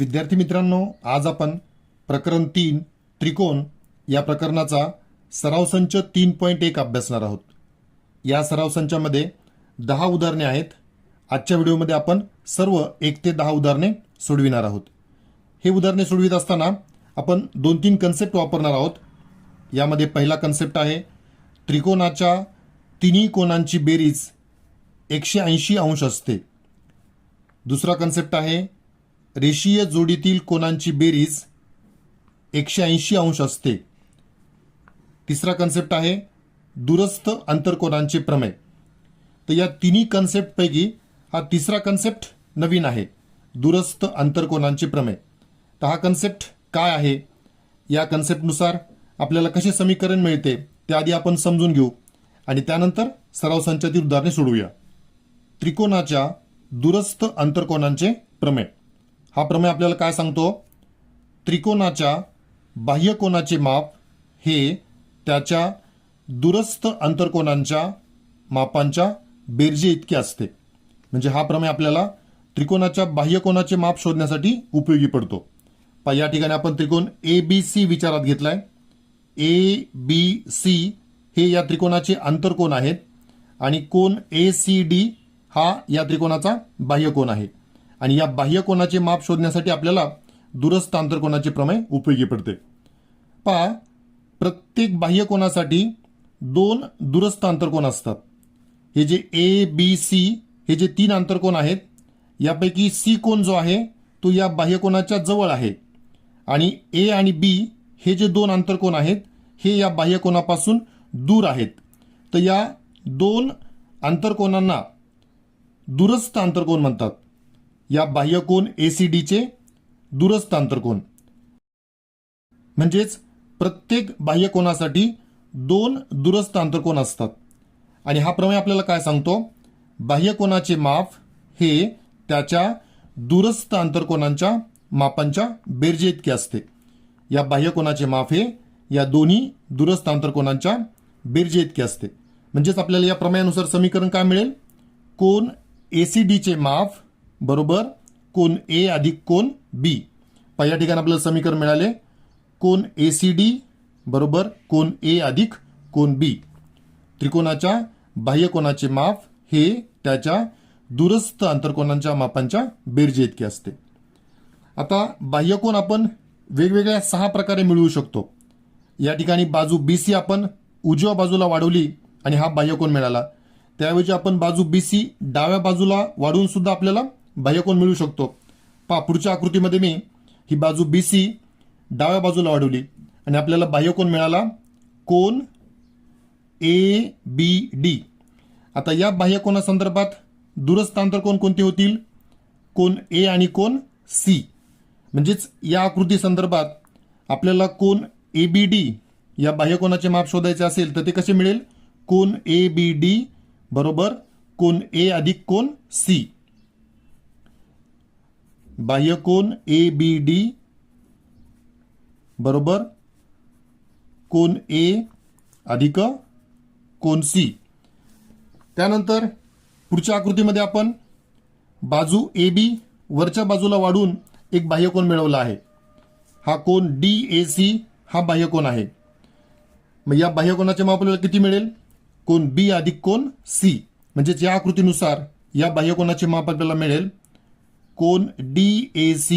विद्यार्थी मित्रांनो, आज आपण प्रकरण 3 त्रिकोण या प्रकरणाचा सराव संच 3.1 अभ्यासणार आहोत। या सराव संचामध्ये 10 उदाहरणे आहेत। आजच्या व्हिडिओमध्ये आपण सर्व 1 ते 10 उदाहरणे सोडविणार आहोत। हे उदाहरणे सोडवित असताना आपण 2-3 कन्सेप्ट वापरणार आहोत। यामध्ये पहिला कन्सेप्ट आहे त्रिकोणाच्या तिन्ही कोनांची बेरीज 180 अंश असते। दुसरा कन्सेप्ट आहे रेषीय जोडीतील कोनांची बेरीज 180 अंश असते। तिसरा कन्सेप्ट आहे दूरस्थ अंतरकोनांचे प्रमेय। तर या तिन्ही कन्सेप्ट पैकी हा तिसरा कन्सेप्ट नवीन आहे, दूरस्थ अंतरकोनांचे प्रमेय। तर हा कन्सेप्ट काय आहे, या कन्सेप्टनुसार आपल्याला कसे समीकरण मिळते ते आधी आपण समजून घेऊ आणि त्यानंतर सराव संचातील उदाहरणे सोडवूया। त्रिकोणाच्या दूरस्थ अंतरकोनांचे प्रमेय। हा प्रमेय आपल्याला काय सांगतो, त्रिकोणाच्या बाह्यकोनाचे माप हे त्याच्या दूरस्थ अंतरकोनांच्या मापांच्या बेरजे इतके असते। म्हणजे हा प्रमेय आपल्याला त्रिकोणाच्या बाह्यकोनाचे माप शोधण्यासाठी उपयोगी पडतो। पहा, या ठिकाणी आपण त्रिकोण ABC विचारात घेतलाय। ABC हे या त्रिकोणाचे अंतरकोन आहेत आणि कोन ACD हा या त्रिकोणाचा बाह्यकोन आहे आणि या बाह्यकोनाचे माप शोधण्यासाठी आपल्याला दूरस्थ अंतरकोनाचे प्रमेय उपयोगी पडते। पहा, प्रत्येक बाह्यकोनासाठी 2 दूरस्थ अंतरकोन असतात। हे जे ABC हे जे 3 अंतरकोन आहेत, यापैकी C कोन जो आहे तो या बाह्यकोनाच्या जवळ आहे आणि A आणि B हे जे 2 अंतरकोन आहेत हे या बाह्यकोनापासून दूर आहेत। तर या 2 अंतरकोनांना दूरस्थ अंतरकोन म्हणतात। या बाह्यकोन ACD चे दूरस्थ अंतरकोन। म्हणजेच प्रत्येक बाह्यकोनासाठी 2 दूरस्थ अंतरकोन असतात आणि हा प्रमेय आपल्याला काय सांगतो, बाह्यकोनाचे माप हे त्याच्या दूरस्थ अंतरकोनांच्या मापांच्या बेरजे इतके असते। या बाह्यकोनाचे माप हे या दोन्ही दूरस्थ अंतरकोनांच्या बेरजे इतके असते। म्हणजेच आपल्याला या प्रमेयानुसार समीकरण काय मिळेल, कोन ACD चे माप बरोबर कोन A अधिक कोन B। पहिल्या ठिकाणी आपल्याला समीकरण मिळाले, कोन ACD बरोबर कोन A अधिक कोन B। त्रिकोणाच्या बाह्यकोनाचे माप हे त्याच्या दूरस्थ अंतरकोनांच्या मापांच्या बेरजे इतके असते। आता बाह्यकोन आपण वेगवेगळ्या 6 प्रकारे मिळवू शकतो। या ठिकाणी बाजू BC आपण उजव्या बाजूला वाढवली आणि हा बाह्यकोन मिळाला। त्याऐवजी आपण बाजू BC डाव्या बाजूला वाढवून सुद्धा आपल्याला बाह्यकोन मिळू शकतो। पहा, पुढच्या आकृतीमध्ये मी ही बाजू BC डाव्या बाजूला वाढवली आणि आपल्याला बाह्यकोन मिळाला कोन ABD। आता या बाह्यकोनासंदर्भात दूरस्थ अंतरकोन कोणते होतील, कोन A आणि कोन C। म्हणजेच या आकृती संदर्भात आपल्याला कोन ABD या बाह्यकोनाचे माप शोधायचे असेल तर ते कसे मिळेल, कोन ABD बरोबर कोन A अधिक कोन C। बाह्यकोन ABD बरोबर कोन A अधिक कोन C। त्यानंतर पुढच्या आकृतीमध्ये आपण बाजू AB वरच्या बाजूला वाढून एक बाह्यकोन मिळवला आहे। हा कोन DAC हा बाह्यकोन आहे। मग या बाह्यकोनाचे माप आपल्याला किती मिळेल, कोन B अधिक कोन C। म्हणजेच या आकृतीनुसार या बाह्यकोनाचे माप आपल्याला मिळेल कोन DAC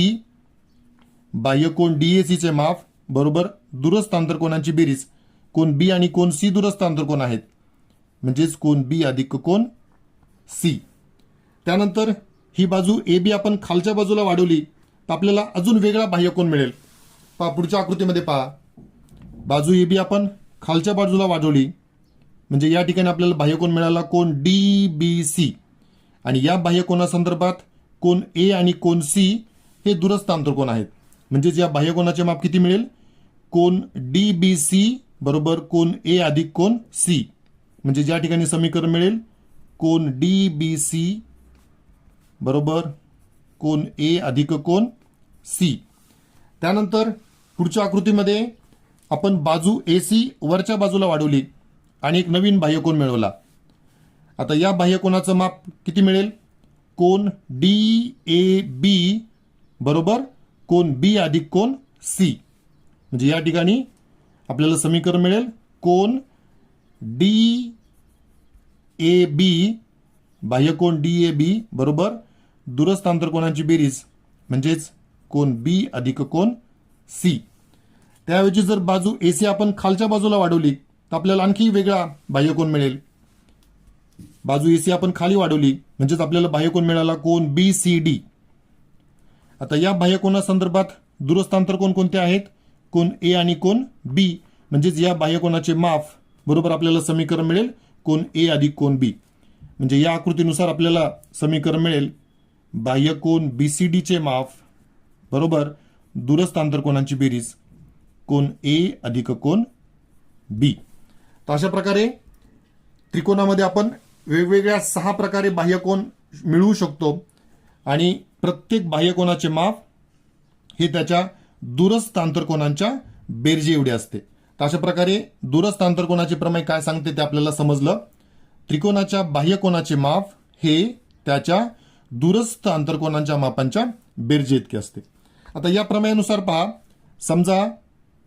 बाह्यकोन DAC चे माप बरोबर दूरस्थ अंतरकोनांची बेरीज, कोन B आणि कोन C दूरस्थ अंतरकोन आहेत, म्हणजेच कोन B अधिक कोन C। त्यानंतर ही बाजू AB आपण खालच्या बाजूला वाढवली तर आपल्याला अजून वेगळा बाह्यकोन मिळेल। पहा, पुढच्या आकृतीमध्ये पहा, बाजू AB आपण खालच्या बाजूला वाढवली म्हणजे या ठिकाणी आपल्याला बाह्यकोन मिळाला कोन DBC आणि या बाह्यकोनासंदर्भात कोन A आणि कोन C हे दूरस्थ अंतरकोन आहेत। म्हणजेच या बाह्यकोनाचे माप किती मिळेल, कोन DBC बरोबर कोन A अधिक कोन C। म्हणजे या ठिकाणी समीकरण मिळेल कोन DBC बरोबर कोन A अधिक कोन C। त्यानंतर पुढच्या आकृतीमध्ये आपण बाजू AC वरच्या बाजूला वाढवली आणि एक नवीन बाह्यकोन मिळवला। आता या बाह्यकोनाचं माप किती मिळेल, कोन DAB बरोबर कोन बी अधिक कोन सी. म्हणजे या ठिकाणी आपल्याला समीकरण मिळेल कोन D A B, बाह्यकोन D A B बरोबर दूरस्थ आंतरकोनांची बेरीज म्हणजेच कोन बी अधिक कोन सी. त्याऐवजी जर बाजू एसी आपण खालच्या बाजूला वाढवली तर आपल्याला आणखी वेगळा बाह्यकोन मिळेल. बाजू एसी आपण खाली वाढवली म्हणजेच आपल्याला बाह्यकोन मिळाला कोन बी सी डी. आता या बाह्यकोनासंदर्भात दूरस्थ आंतरकोन कोणते आहेत? कोन ए आणि कोन बी. म्हणजेच या बाह्यकोनाचे माप बरोबर आपल्याला समीकरण मिळेल कोन ए अधिक कोन बी. म्हणजे या आकृतीनुसार आपल्याला समीकरण मिळेल बाह्यकोन बीसीडी चे माप बरोबर दूरस्थ आंतरकोनांची बेरीज कोन ए अधिक कोन बी. तर अशा प्रकारे त्रिकोणामध्ये आपण वेगवेगळ्या 6 प्रकारे बाह्यकोन मिळवू शकतो आणि प्रत्येक बाह्यकोनाचे माप हे त्याच्या दूरस्थ आंतरकोनांच्या बेरजे एवढे असते. तर अशा प्रकारे दूरस्थ आंतरकोनाचे प्रमेय काय सांगते ते आपल्याला समजलं. त्रिकोणाच्या बाह्यकोनाचे माप हे त्याच्या दूरस्थ आंतरकोनांच्या मापांच्या बेरजे इतके असते. आता या प्रमेयानुसार पहा, समजा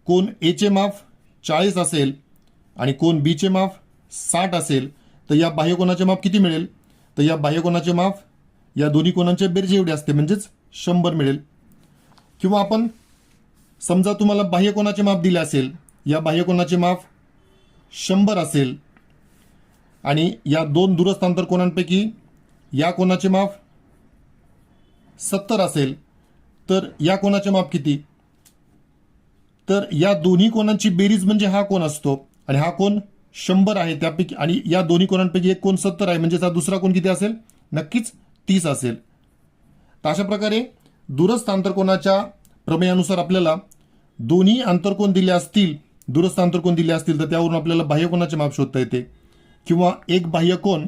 कोन ए चे माप 40 असेल आणि कोन बी चे माप 60 असेल तर या बाह्यकोनाचे माप किती मिळेल? तर या बाह्यकोनाचे माप या दोन्ही कोनांच्या बेरजे एवढे असते म्हणजेच 100 मिळेल. किंवा आपण समजा तुम्हाला बाह्यकोनाचे माप दिले असेल, या बाह्यकोनाचे माप 100 असेल आणि या दोन दूरस्थ आंतरकोनांपैकी या कोनाचे माप 70 असेल तर या कोनाचे माप किती? तर या दोन्ही कोनांची बेरीज म्हणजे हा कोन असतो आणि हा कोन 100 आहे त्यापैकी आणि या दोन्ही कोनांपैकी एक कोन 70 आहे म्हणजे हा दुसरा कोन किती असेल? नक्कीच 30 असेल. तर अशा प्रकारे दूरस्थ आंतरकोनाच्या प्रमेयानुसार आपल्याला दोन्ही आंतरकोन दिले असतील, दूरस्थ आंतरकोन दिले असतील तर त्यावरून आपल्याला बाह्यकोनाचे माप शोधता येते. किंवा एक बाह्यकोन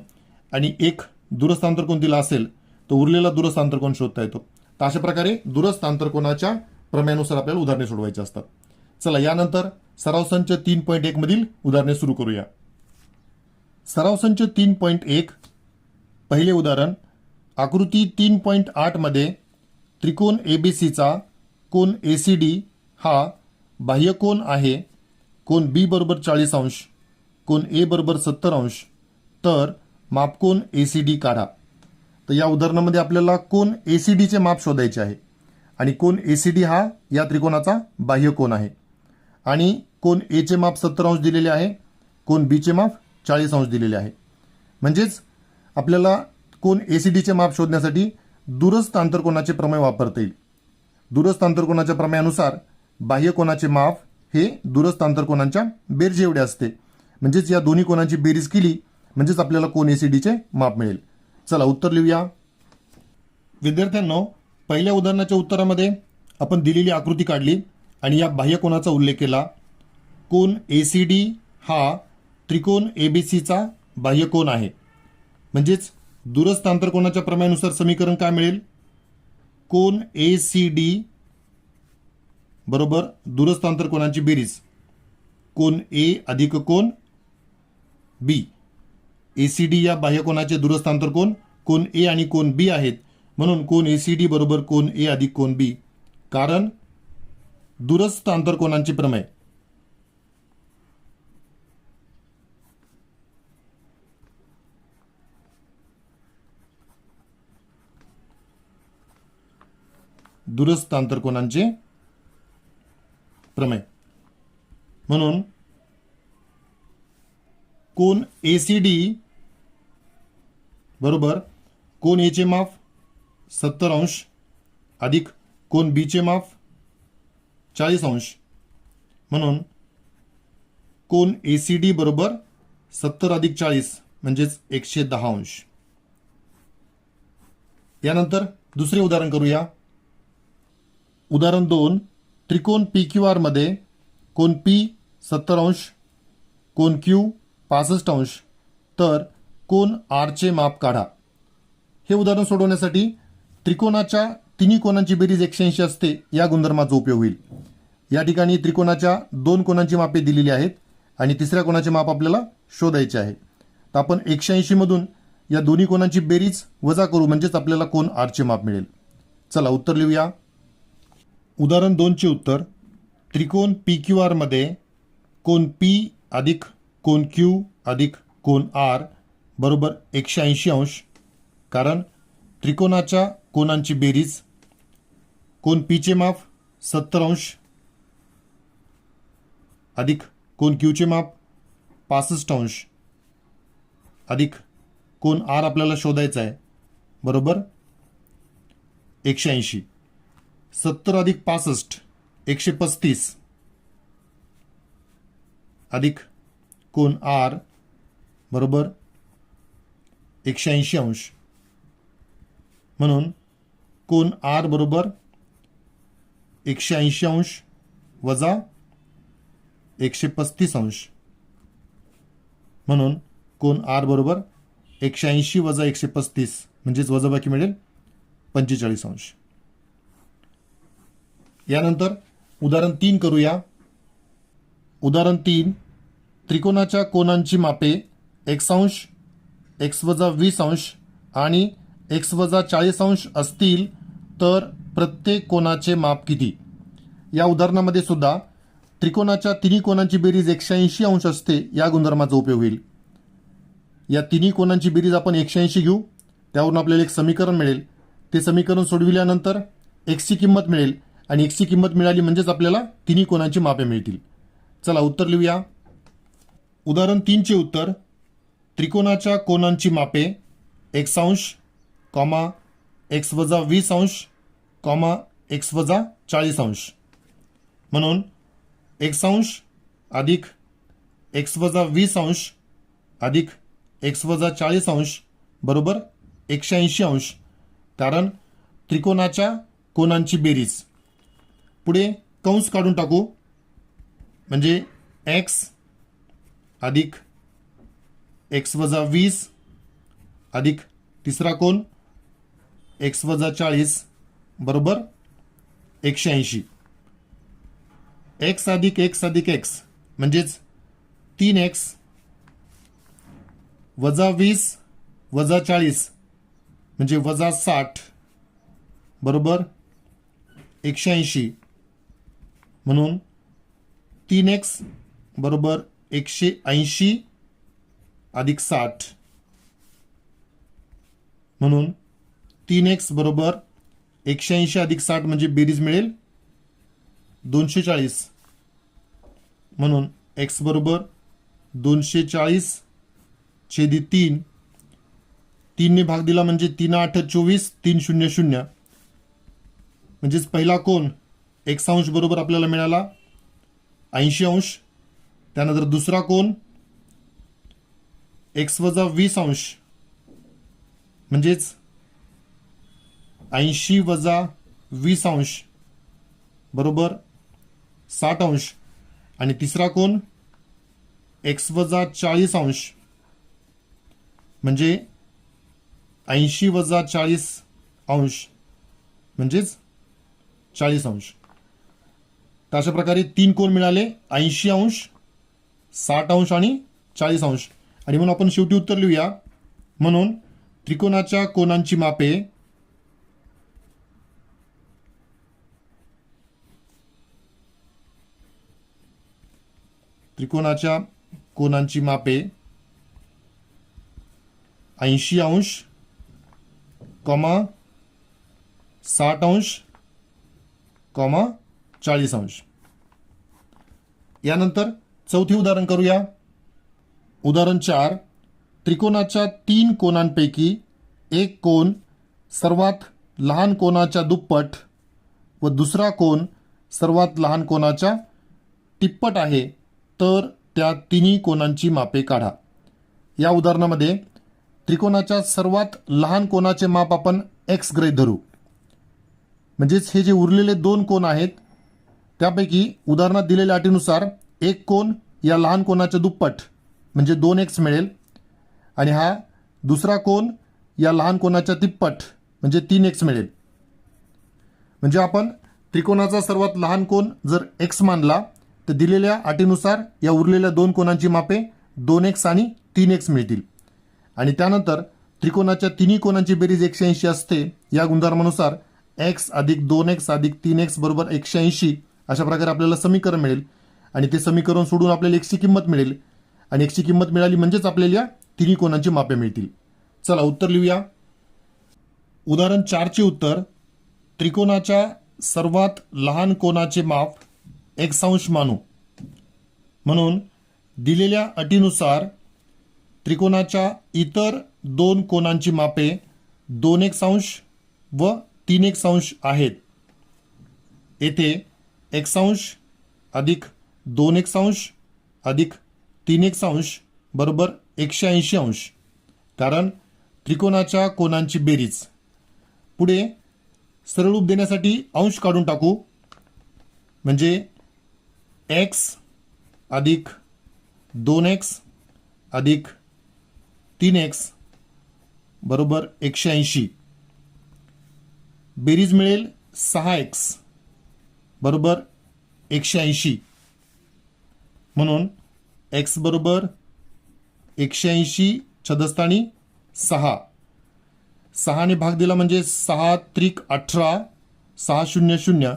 आणि एक दूरस्थ आंतरकोन दिला असेल तर उरलेला दूरस्थ आंतरकोन शोधता येतो. तर अशा प्रकारे दूरस्थ आंतरकोनाच्या प्रमेयानुसार आपल्याला उदाहरणे सोडवायची असतात. चला यानंतर सराव संच 3.1 मधील उदाहरणे सुरू करूया. सराव संच 3.1 पहिले उदाहरण, आकृती 3.8 मध्ये त्रिकोण एबीसीचा कोन एसीडी हा बाह्यकोन आहे. कोन बी बरोबर 40 अंश, कोन ए बरोबर 70 अंश, तर मापकोन एसीडी काढा. तर या उदाहरणामध्ये आपल्याला कोन एसीडीचे माप शोधायचे आहे आणि कोन एसीडी हा या त्रिकोणाचा बाह्यकोन आहे आणि कोन ए चे माप 70 अंश दिलेले आहे, कोन बी चे माप 40 अंश दिलेले आहे. म्हणजेच आपल्याला कोन एसीडीचे माप शोधण्यासाठी दूरस्थ आंतरकोनाचे प्रमेय वापरता येईल. दूरस्थ आंतरकोनाच्या प्रमेयानुसार बाह्यकोनाचे माप हे दूरस्थ आंतरकोनांच्या बेरजे एवढे असते. म्हणजेच या दोन्ही कोनांची बेरीज केली म्हणजेच आपल्याला कोन एसीडीचे माप मिळेल. चला उत्तर लिहूया. विद्यार्थ्यांनो, पहिल्या उदाहरणाच्या उत्तरामध्ये आपण दिलेली आकृती काढली आणि या बाह्यकोनाचा उल्लेख केला. कोन एसीडी हा त्रिकोण एबीसीचा बाह्यकोन आहे. म्हणजेच दूरस्थ आंतरकोनाच्या प्रमेयानुसार समीकरण काय मिळेल? कोन एसीडी बरोबर दूरस्थ आंतरकोनांची बेरीज कोन ए अधिक कोन बी. एसीडी या बाह्यकोनाचे दूरस्थ आंतरकोन कोन ए आणि कोन बी आहेत म्हणून कोन एसीडी बरोबर कोन ए अधिक कोन बी. कारण दूरस्थ आंतरकोनांचे प्रमेय. दूरस्थ आंतरकोनांचे प्रमेय म्हणून कोन एसीडी बरोबर कोन ए चे माप 70 अंश अधिक कोन बी चे माप 40 अंश म्हणून कोन एसीडी बरोबर 70 अधिक 40 म्हणजेच 110 अंश. यानंतर दुसरे उदाहरण करूया. उदाहरण 2, त्रिकोण PQR मध्ये कोन P 70 अंश, कोन Q 65 अंश, तर कोन R चे माप काढा. हे उदाहरण सोडवण्यासाठी त्रिकोणाच्या तिन्ही कोनांची बेरीज 180 असते या गुणधर्माचा उपयोग होईल. या ठिकाणी त्रिकोणाच्या दोन कोनांची मापे दिलेली आहेत आणि तिसऱ्या कोनाचे माप आपल्याला शोधायचे आहे. तर आपण 180 मधून या दोन्ही कोनांची बेरीज वजा करू म्हणजेच आपल्याला कोन R चे माप मिळेल. चला उत्तर लिहूया. उदाहरण 2चे उत्तर. त्रिकोण पी क्यू आरमध्ये कोन पी अधिक कोन क्यू अधिक कोन आर बरोबर 180 अंश. कारण त्रिकोणाच्या कोनांची बेरीज. कोन पीचे माप 70 अंश अधिक कोन क्यूचे माप 65 अंश अधिक कोन आर आपल्याला शोधायचा आहे बरोबर 180. 70 अधिक 65 135 अधिक कोन आर बरोबर 180 अंश. म्हणून कोन आर बरोबर 180 अंश वजा 135 अंश. म्हणून कोन आर बरोबर 180 वजा 135 म्हणजेच वजाबाकी मिळेल 45 अंश. यानंतर उदाहरण 3 करूया. उदाहरण 3. त्रिकोणाच्या कोनांची मापे x अंश x वजा 20 अंश आणि x वजा 40 अंश असतील तर प्रत्येक कोनाचे माप किती. या उदाहरणामध्ये सुद्धा त्रिकोणाच्या तिन्ही कोनांची बेरीज 180 अंश असते या गुणधर्माचा उपयोग होईल. या तिन्ही कोनांची बेरीज आपण 180 घेऊ. त्यावरून आपल्याला एक समीकरण मिळेल. ते समीकरण सोडविल्यानंतर x ची किंमत मिळेल आणि x ची किंमत मिळाली म्हणजेच आपल्याला तिन्ही कोनांची मापे मिळतील. चला उत्तर लिहूया. उदाहरण 3चे उत्तर. त्रिकोणाच्या कोनांची मापे x अंश कॉमा x वजा 20 अंश कॉमा x वजा 40 अंश. म्हणून x अंश अधिक x वजा 20 अंश अधिक x वजा 40 अंश बरोबर 180 अंश. कारण त्रिकोणाच्या कोनांची बेरीज. पुढे कंस काढून टाकू. म्हणजे x अधिक x वजा 20 अधिक तिसरा कोन x वजा 40 बरोबर 180. x अधिक x अधिक x म्हणजेच 3x वजा 20 वजा 40 म्हणजे वजा 60 बरोबर 180. म्हणून 3x बरोबर 180 अधिक 60. म्हणून 3x बरोबर 180 अधिक 60 म्हणजे बेरीज मिळेल 240. म्हणून x बरोबर 240 छेदी 3. 3 ने भाग दिला म्हणजे 3 8 24 3 0 0 म्हणजेच पहिला कोन x अंश बरोबर आपल्याला मिळाला 80 अंश. त्यानंतर दुसरा कोन x वजा 20 अंश म्हणजेच 80 वजा 20 अंश बरोबर 60 अंश. आणि तिसरा कोन x वजा 40 अंश म्हणजे 80 वजा 40 अंश म्हणजेच 40 अंश. तर अशा प्रकारे 3 कोन मिळाले 80 अंश 60 अंश आणि 40 अंश. आणि म्हणून आपण शेवटी उत्तर लिहूया. म्हणून त्रिकोणाच्या कोनांची मापे त्रिकोणाच्या कोनांची मापे 80 अंश कॉमा 60 अंश कॉमा 40 अंश. यानंतर चौथे उदाहरण करूया. उदाहरण 4. त्रिकोणाच्या 3 कोनांपैकी एक कोन सर्वात लहान कोनाच्या दुप्पट व दुसरा कोन सर्वात लहान कोनाच्या तिप्पट आहे तर त्या तिन्ही कोनांची मापे काढा. या उदाहरणामध्ये त्रिकोणाच्या सर्वात लहान कोनाचे माप आपण x गृहीत धरू. म्हणजेच हे जे उरलेले 2 कोन आहेत त्यापैकी उदाहरणात दिलेल्या अटीनुसार एक कोन या लहान कोनाच्या दुप्पट म्हणजे 2x मिळेल आणि हा दुसरा कोन या लहान कोनाच्या तिप्पट म्हणजे 3x मिळेल. म्हणजे आपण त्रिकोणाचा सर्वात लहान कोन जर x मानला तर दिलेल्या अटीनुसार या उरलेल्या 2 कोनांची मापे 2x आणि 3x मिळतील. आणि त्यानंतर त्रिकोणाच्या तिन्ही कोनांची बेरीज 180 असते या गुणधर्मानुसार एक्स अधिक 2x अधिक 3x बरोबर 180 अशा प्रकारे आपल्याला समीकरण मिळेल आणि ते समीकरण सोडून आपल्याला एक्सची किंमत मिळेल आणि एक्सची किंमत मिळाली म्हणजेच आपल्याला तिन्ही कोनांची मापे मिळतील. चला उत्तर लिहूया. उदाहरण 4चे उत्तर. त्रिकोणाच्या सर्वात लहान कोनाचे माप x अंश मानू. म्हणून दिलेल्या अटीनुसार त्रिकोणाच्या इतर दोन कोनांची मापे 2x अंश व 3x अंश आहेत. येथे x अंश अधिक 2x अंश अधिक 3x अंश बरोबर 180 अंश, कारण त्रिकोणाच्या कोनांची बेरीज. पुढे सरळ रूप देण्यासाठी अंश काढून टाकू. म्हणजे x अधिक 2x अधिक 3x बरोबर 180. बेरीज मिळेल 6x बरोबर 180. म्हणून x बरोबर 180 छदस्थानी 6. 6 ने भाग दिला म्हणजे 6 त्रिक 18, 6 0 0.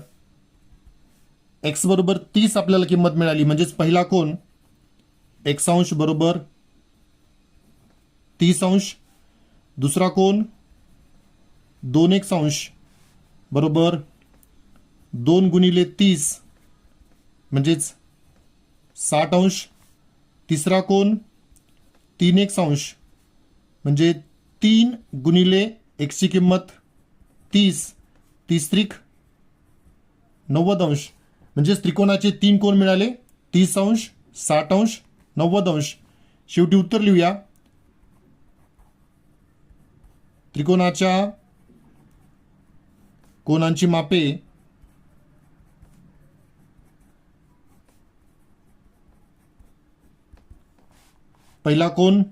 x बरोबर 30 आपल्याला किंमत मिळाली म्हणजेच पहिला कोन x अंश बरोबर 30 अंश. दुसरा कोन 2x अंश बरोबर 2 गुणिले 30 म्हणजेच 60 अंश. तिसरा कोन 3x अंश म्हणजे 3 गुणिले x ची किंमत 30, 30 त्रिक 90 अंश. म्हणजेच त्रिकोणाचे 3 कोन मिळाले 30 अंश, 60 अंश, 90 अंश. शेवटी उत्तर लिहूया. त्रिकोणाच्या कोनांची मापे पहिला कोन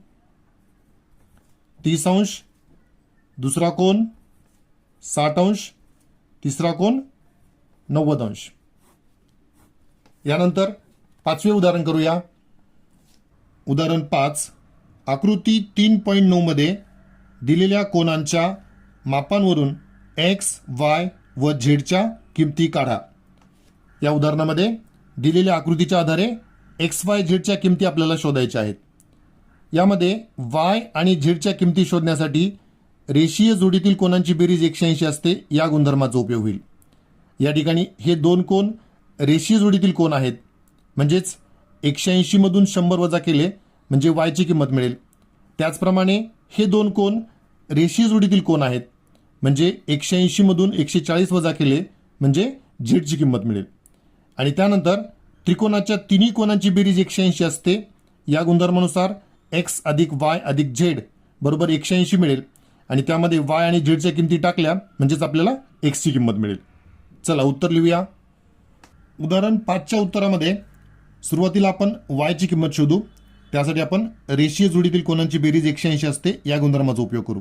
30 अंश, दुसरा कोन 60 अंश, तिसरा कोन 90 अंश. यानंतर 5वे उदाहरण करूया. उदाहरण 5. आकृती 3.9 मध्ये दिलेल्या कोनांच्या मापांवरून x, y व z च्या किमती काढा. या उदाहरणामध्ये दिलेल्या आकृतीच्या आधारे x, y, z च्या किमती आपल्याला शोधायच्या आहेत. यामध्ये y आणि z च्या किमती शोधण्यासाठी रेषीय जोडीतील कोनांची बेरीज 180 असते या गुणधर्माचा उपयोग होईल. या ठिकाणी हे दोन कोन रेषीय जोडीतील कोन आहेत म्हणजेच 180 मधून 100 वजा केले म्हणजे y ची किंमत मिळेल. त्याचप्रमाणे हे दोन कोन रेषीय जोडीतील कोन आहेत म्हणजे 180 मधून 140 वजा केले म्हणजे z ची किंमत मिळेल. आणि त्यानंतर त्रिकोणाच्या तिन्ही कोनांची बेरीज 180 असते. या गुणधर्मानुसार x अधिक y अधिक z बरोबर 180 मिळेल आणि त्यामध्ये y आणि z च्या किमती टाकल्या म्हणजेच आपल्याला x ची किंमत मिळेल. चला उत्तर लिहूया. उदाहरण 5च्या उत्तरामध्ये सुरुवातीला आपण y ची किंमत शोधू. त्यासाठी आपण रेषीय जोडीतील कोनांची बेरीज 180 असते या गुणधर्माचा उपयोग करू.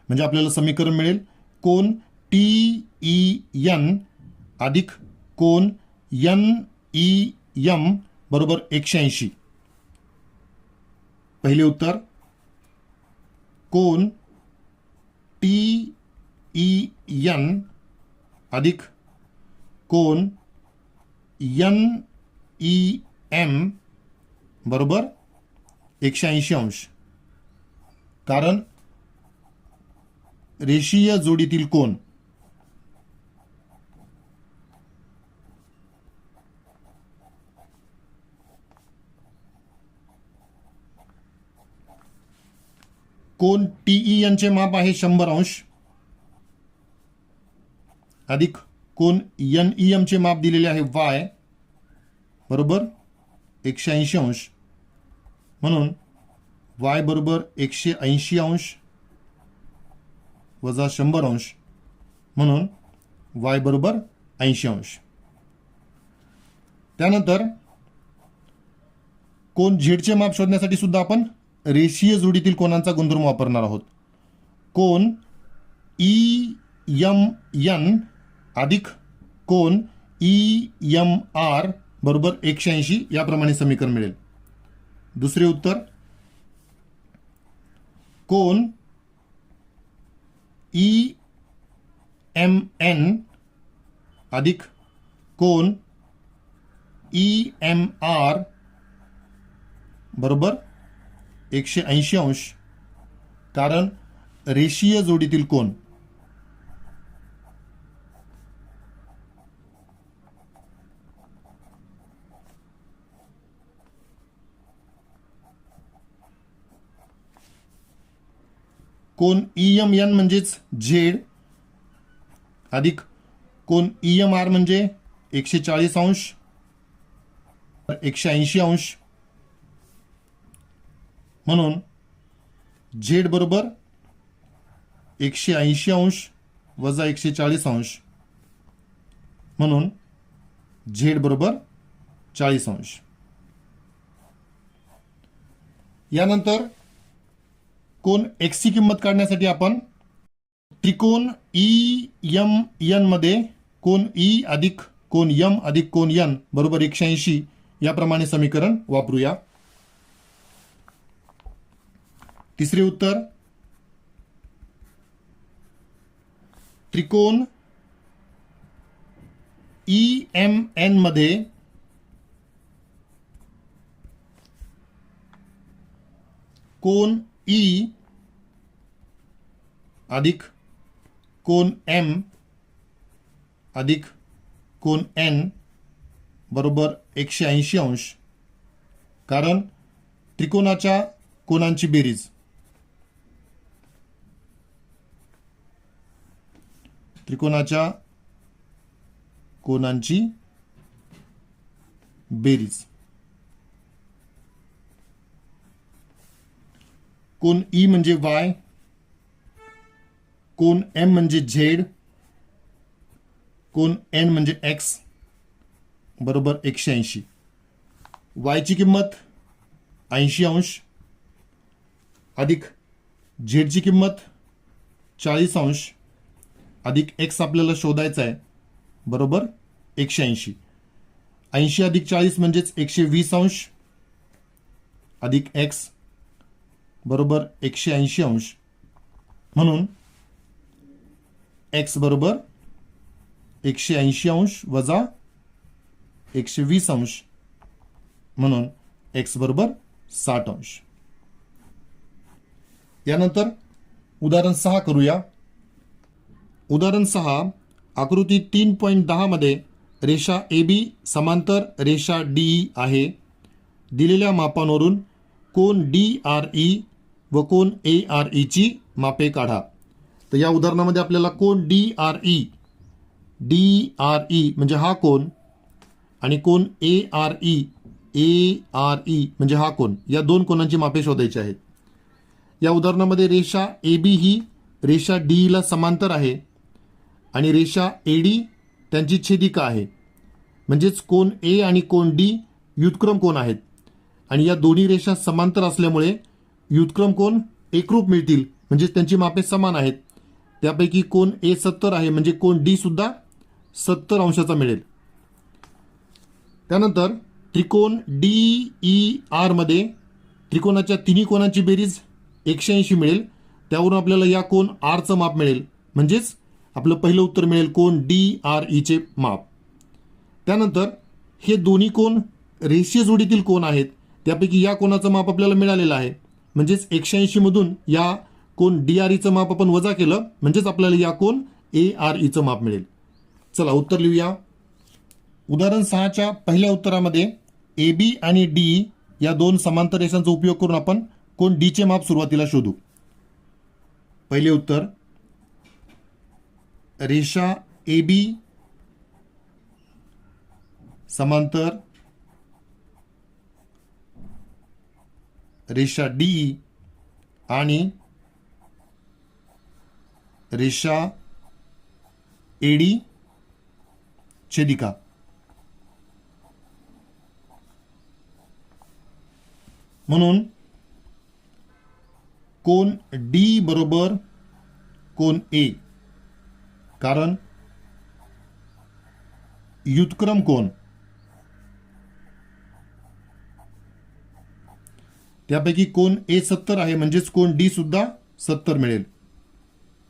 म्हणजे आपल्याला समीकरण मिळेल कोन TEN अधिक कोन NEM बरोबर 180. पहिले उत्तर कोन TEN अधिक कोन NEM बरोबर 180 अंश. कारण रेषीय जोडीतील कोन कोन TEN चे माप आहे 100 अंश अधिक कोन NEM चे माप दिलेले आहे y बरोबर 180 अंश. म्हणून y बरोबर 180 अंश वजा 100 अंश म्हणून y बरोबर 80 अंश. त्यानंतर कोन z चे माप शोधण्यासाठी सुद्धा आपण रेषीय जोडीतील कोनांचा गुणधर्म वापरणार आहोत. कोन EMN अधिक कोन EMR बरोबर 180 याप्रमाणे समीकरण मिळेल. दुसरे उत्तर कोन EMN अधिक कोन EMR बरोबर 180 अंश, कारण रेषीय जोडीतील कोन. कोन EMN म्हणजेच झेड अधिक कोन EMR म्हणजे 140 अंश 180 अंश, म्हणून झेड बरोबर 180 अंश वजा 140 अंश, म्हणून झेड बरोबर 40 अंश. यानंतर कोन एक्स ची किंमत काढण्यासाठी आपण त्रिकोण EMN मध्ये कोन E अधिक कोन M अधिक कोन N बरोबर 180 याप्रमाणे समीकरण वापरूया. तिसरे उत्तर, त्रिकोण EMN मध्ये कोन E अधिक कोन M अधिक कोन N बरोबर 180 अंश, कारण त्रिकोणाच्या कोनांची बेरीज. त्रिकोणाच्या कोनांची बेरीज. कोन E म्हणजे Y, कोन M म्हणजे Z, कोन N म्हणजे X बरोबर 180. Y ची किंमत 80 अंश अधिक Z ची किंमत 40 अंश अधिक X आपल्याला शोधायचा आहे बरोबर 180. 80 अधिक 40 म्हणजेच 120 अंश अधिक X बरोबर 180 अंश, म्हणून X बरोबर 180 अंश वजा 120 अंश, म्हणून X बरोबर 60 अंश. यानंतर उदाहरण 6 करूया. उदाहरण 6, आकृती 3.10 मध्ये रेषा AB समांतर रेषा DE आहे. दिलेल्या मापांवरून कोन DRE व कोन ARE ची मापे काढा. तर या उदाहरणामध्ये आपल्याला कोन DRE म्हणजे हा कोन आणि कोन ARE म्हणजे हा कोन, या दोन कोनांची मापे शोधायची आहेत. या उदाहरणामध्ये रेषा AB ही रेषा DE ला समांतर आहे आणि रेषा AD त्यांची छेदिका आहे, म्हणजेच कोन A आणि कोन D व्युत्क्रम कोन आहेत आणि या दोन्ही रेषा समांतर असल्यामुळे व्युत्क्रम कोन एकरूप मिळतील, म्हणजेच त्यांची मापे समान आहेत. त्यापैकी कोन A 70 आहे, म्हणजे कोन D सुद्धा 70 अंशाचा मिळेल. त्यानंतर त्रिकोण DER मध्ये त्रिकोणाच्या तिन्ही कोनांची बेरीज 180 मिळेल. त्यावरून आपल्याला या कोन R चं माप मिळेल, म्हणजेच आपलं पहिलं उत्तर मिळेल कोन DRE चे माप. त्यानंतर हे दोन्ही कोन रेषीय जोडीतील कोन आहेत, त्यापैकी या कोनाचं माप आपल्याला मिळालेलं आहे, म्हणजेच 180 मधून या कोन DRE चं माप आपण वजा केलं, म्हणजेच आपल्याला या कोन ARE चं माप मिळेल. चला उत्तर लिहूया. उदाहरण 6च्या पहिल्या उत्तरामध्ये AB आणि DE या दोन समांतर रेषांचा उपयोग करून आपण कोन D चे माप सुरुवातीला शोधू. पहिले उत्तर, रेषा AB समांतर रेषा DE आणि रेषा AD छेदिका. म्हणून कोन D बरोबर कोन A, कारण व्युत्क्रम कोन, त्यापैकी कोन A 70 आहे, म्हणजेच कोन D सुद्धा 70 मिळेल.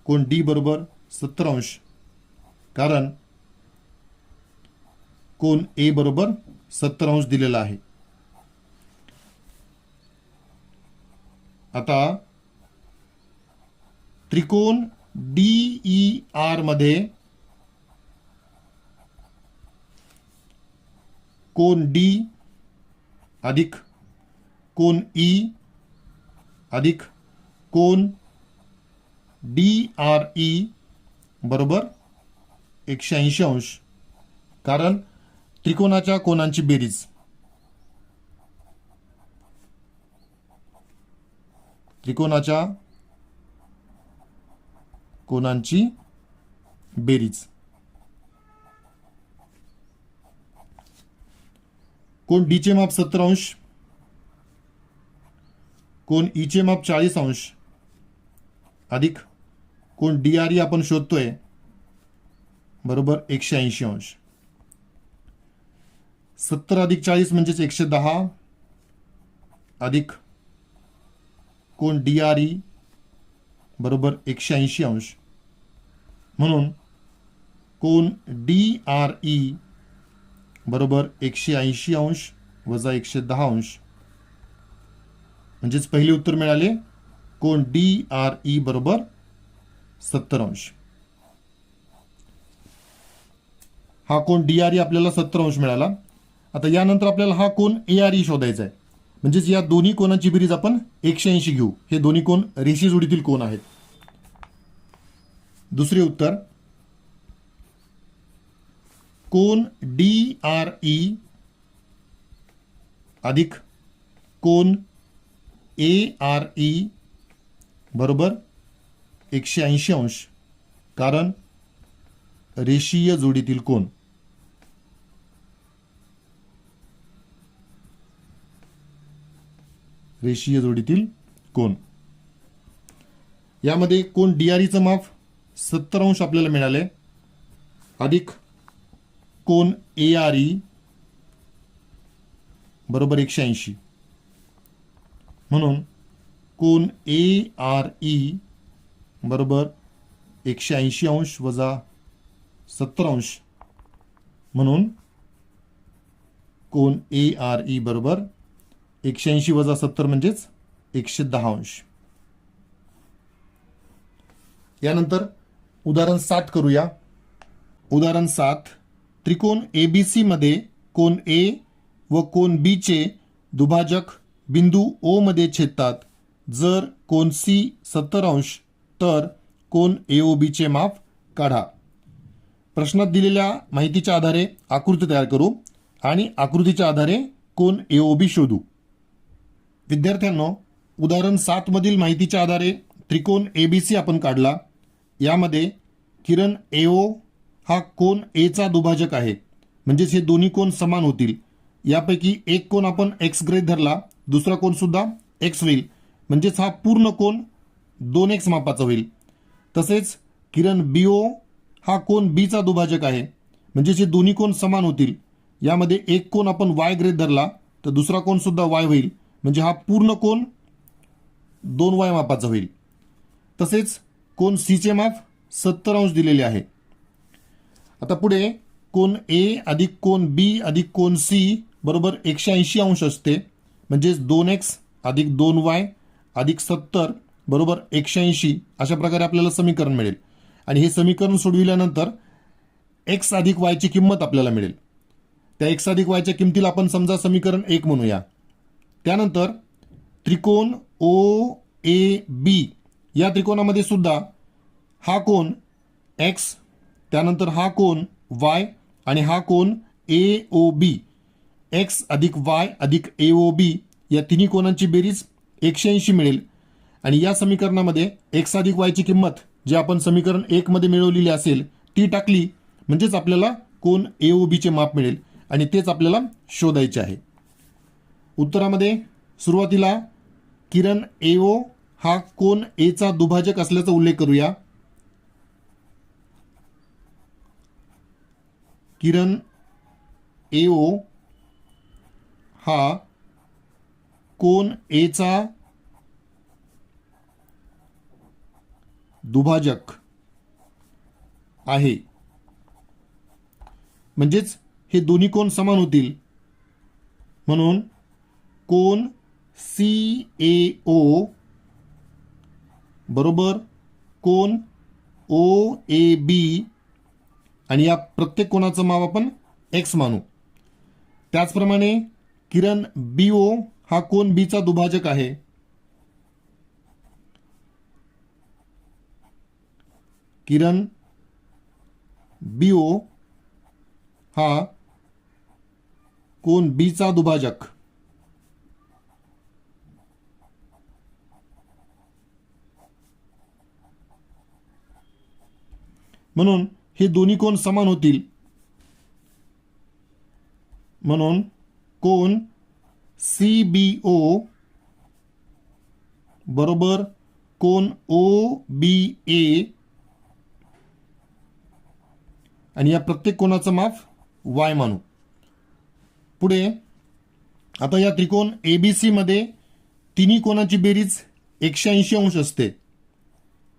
कोन D बरोबर 70 अंश कारण कोन ए बरोबर 70 अंश दिलेला आहे. आता त्रिकोण DER मध्ये कोन D अधिक कोन E अधिक कोन DRE बरोबर 180 अंश, कारण त्रिकोणाच्या कोनांची बेरीज. त्रिकोणाच्या कोनांची बेरीज. कोन डी चे माप 70 अंश, कोन ई चे माप 40 अंश अधिक कोन DRE आपण शोधतोय बरोबर 180 अंश. 70 अधिक 40 म्हणजेच 110 अधिक कोन DRE बरोबर 180 अंश. म्हणून कोन DRE बरोबर 180 अंश वजा 110 अंश, म्हणजेच पहिले उत्तर मिळाले कोन DRE बरोबर 70 अंश. हा कोन DRE आपल्याला 70 अंश मिळाला. आता यानंतर आपल्याला हा कोन ARE शोधायचा आहे. म्हणजेच या दोन्ही कोनांची बेरीज आपण 180 घेऊ. हे दोन्ही कोन रेषीय जोडीतील कोन आहेत. दुसरे उत्तर कोन DRE अधिक कोन ARE बरोबर 180 अंश, कारण रेषीय जोडीतील कोन. रेषीय जोडीतील कोन. यामध्ये कोन DRE माप 70 अंश आपल्याला मिळाले अधिक कोन ARE बरोबर 180. म्हणून कोन ARE बरोबर 180 अंश वजा 70 अंश, म्हणून कोन ARE बरोबर 180 वजा 70 म्हणजेच 110 अंश. यानंतर उदाहरण 7 करूया. उदाहरण 7, त्रिकोण ABC मध्ये कोन A व कोन B चे दुभाजक बिंदू O मध्ये छेदतात. जर कोन C 70 अंश तर कोन AOB चे माप काढा. प्रश्नात दिलेल्या माहितीच्या आधारे आकृती तयार करू आणि आकृतीच्या आधारे कोन AOB शोधू. विद्यार्थ्यांनो, उदाहरण 7 मधील माहितीच्या आधारे त्रिकोण ABC आपण काढला. यामध्ये किरण AO हा कोन A चा दुभाजक आहे, म्हणजेच हे दोन्ही कोन समान होतील. यापैकी एक कोन आपण X गृहीत धरला, दुसरा कोन सुद्धा X होईल, म्हणजेच हा पूर्ण कोन 2X मापाचा होईल. तसेच किरण BO हा कोन B चा दुभाजक आहे, म्हणजेच हे दोन्ही कोन समान होतील. यामध्ये एक कोन आपण Y गृहीत धरला तर दुसरा कोन सुद्धा Y होईल, म्हणजे हा पूर्ण कोन 2Y मापाचा होईल. तसेच कोन C चे माप 70 अंश दिलेले आहे. आता पुढे कोन A अधिक कोन B अधिक कोन C बरोबर 180 अंश असते, म्हणजेच 2X अधिक 2Y अधिक 70 बरोबर 180. अशा प्रकारे आपल्याला समीकरण मिळेल. आणि हे समीकरण सोडविल्यानंतर X अधिक Y ची किंमत आपल्याला मिळेल. त्या X अधिक Y च्या किमतीला आपण समजा समीकरण 1 म्हणूया. त्यानंतर त्रिकोण OAB या त्रिकोणामध्ये सुद्धा हा कोन X, त्यानंतर हा कोन Y आणि हा कोन AOB, X अधिक Y अधिक AOB या तिन्ही कोनांची बेरीज 180 मिळेल. आणि या समीकरणामध्ये X अधिक Y ची किंमत जी आपण समीकरण 1 मध्ये मिळवलेली असेल ती टाकली म्हणजेच आपल्याला कोन AOB चे माप मिळेल आणि तेच आपल्याला शोधायचे आहे. उत्तरामध्ये सुरुवातीला किरण AO हा कोन A चा दुभाजक असल्याचा उल्लेख करूया. किरण AO हा कोन A चा दुभाजक आहे म्हणजेच हे दोन्ही कोन समान होतील. म्हणून कोन CAO बरोबर कोन OAB आणि या प्रत्येक कोणाचं माप आपण x मानू. त्याचप्रमाणे किरण BO हा कोन B चा दुभाजक आहे. किरण BO हा कोन B चा दुभाजक. म्हणून हे दोन्ही कोन समान होतील. म्हणून कोन CBO बरोबर कोन OBA आणि या प्रत्येक कोणाचं माप y मानू. पुढे आता या त्रिकोण ABC मध्ये तिन्ही कोणाची बेरीज 180 अंश असते.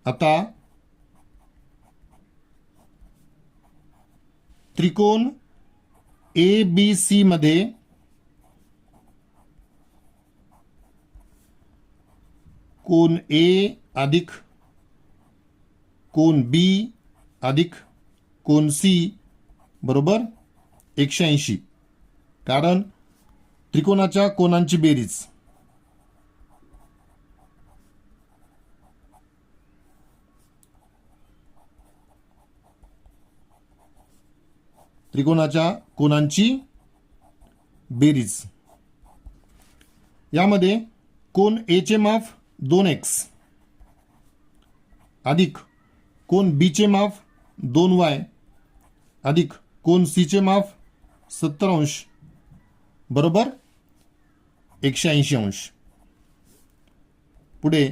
आता त्रिकोण ABC मध्ये कोन A अधिक कोन B अधिक कोन C बरोबर 180. कारण त्रिकोणाच्या कोनांची बेरीज. त्रिकोणाच्या कोनांची बेरीज. यामध्ये कोन A चे माप 2x अधिक कोन B चे माप 2y अधिक कोन C चे माप 70 अंश बरोबर 180 अंश. पुढे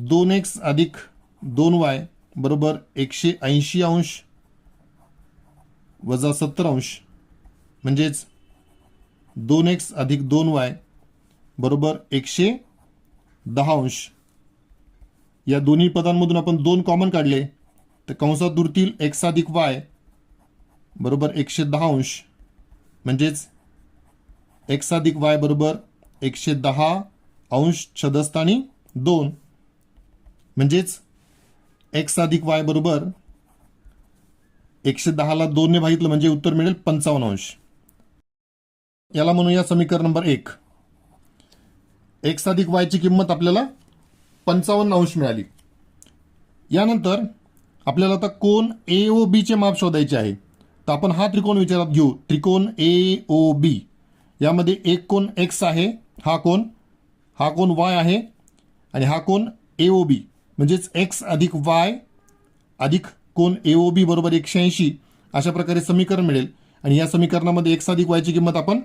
2x अधिक 2y बरोबर 180 अंश वजा 70 अंश म्हणजेच 2x अधिक 2y बरोबर 110 अंश. या दोन्ही पदांमधून आपण 2 कॉमन काढले तर कंसात उरतील x अधिक y बरोबर 110 अंश म्हणजेच x अधिक y बरोबर 110 अंश छदस्थानी 2 म्हणजेच x अधिक y बरोबर 110 ला 2 ने भागितलं म्हणजे उत्तर मिळेल 55 अंश. याला म्हणूया समीकरण नंबर 1. x अधिक y ची किंमत आपल्याला 55 अंश मिळाली. यानंतर आपल्याला आता कोन AOB चे माप शोधायचे आहे. तर आपण हा त्रिकोण विचारात घेऊ. त्रिकोण AOB यामध्ये एक कोन x आहे, हा कोन y आहे आणि हा कोन AOB म्हणजेच x अधिक y अधिक कोन AOB बरोबर 180 अशा प्रकारे समीकरण मिळेल. आणि या समीकरणामध्ये x अधिक y ची किंमत आपण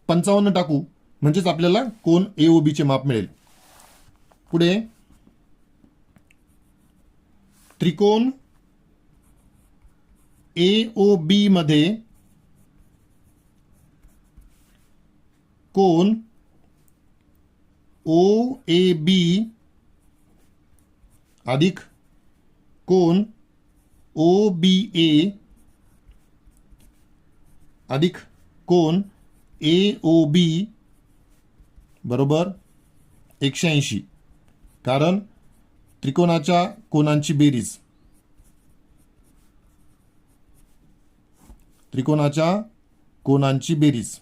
55 टाकू म्हणजेच आपल्याला कोन AOB चे माप मिळेल. पुढे त्रिकोण AOB मध्ये कोन OAB अधिक कोन OBA अधिक कोन AOB बरोबर 180. कारण त्रिकोणाच्या कोनांची बेरीज. त्रिकोणाच्या कोनांची बेरीज.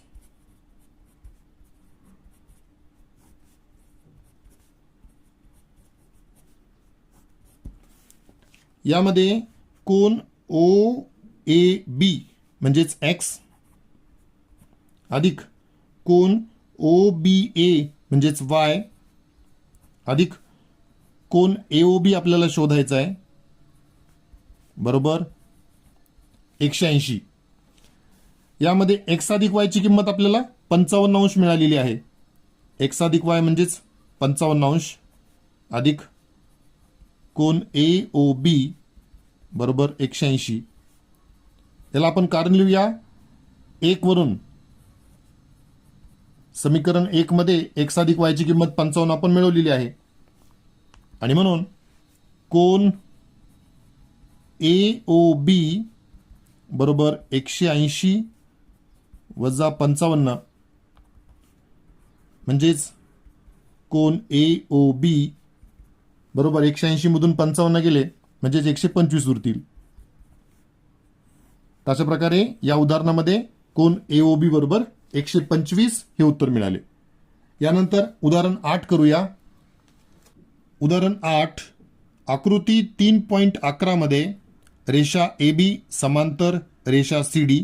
यामध्ये कोन OAB म्हणजेच x अधिक कोन OBA म्हणजेच y अधिक कोन AOB आपल्याला शोधायचा आहे बरोबर 180. यामध्ये x अधिक y ची किंमत आपल्याला 55 अंश मिळालेली आहे. x अधिक y म्हणजेच 55 अंश अधिक कोन AOB बरोबर 180. याला आपण कारण लिहूया 1 वरून. समीकरण 1 मध्ये x अधिक y ची किंमत 55 आपण मिळवलेली आहे आणि म्हणून कोन AOB बरोबर 180 वजा 55 म्हणजेच कोन AOB बरोबर 180 मधून 55 गेले म्हणजेच 125 उरतील. तशा प्रकारे या उदाहरणामध्ये कोन AOB बरोबर 125 हे उत्तर मिळाले. यानंतर उदाहरण 8 करूया. उदाहरण 8 आकृती 3.11 मध्ये रेषा AB समांतर रेषा CD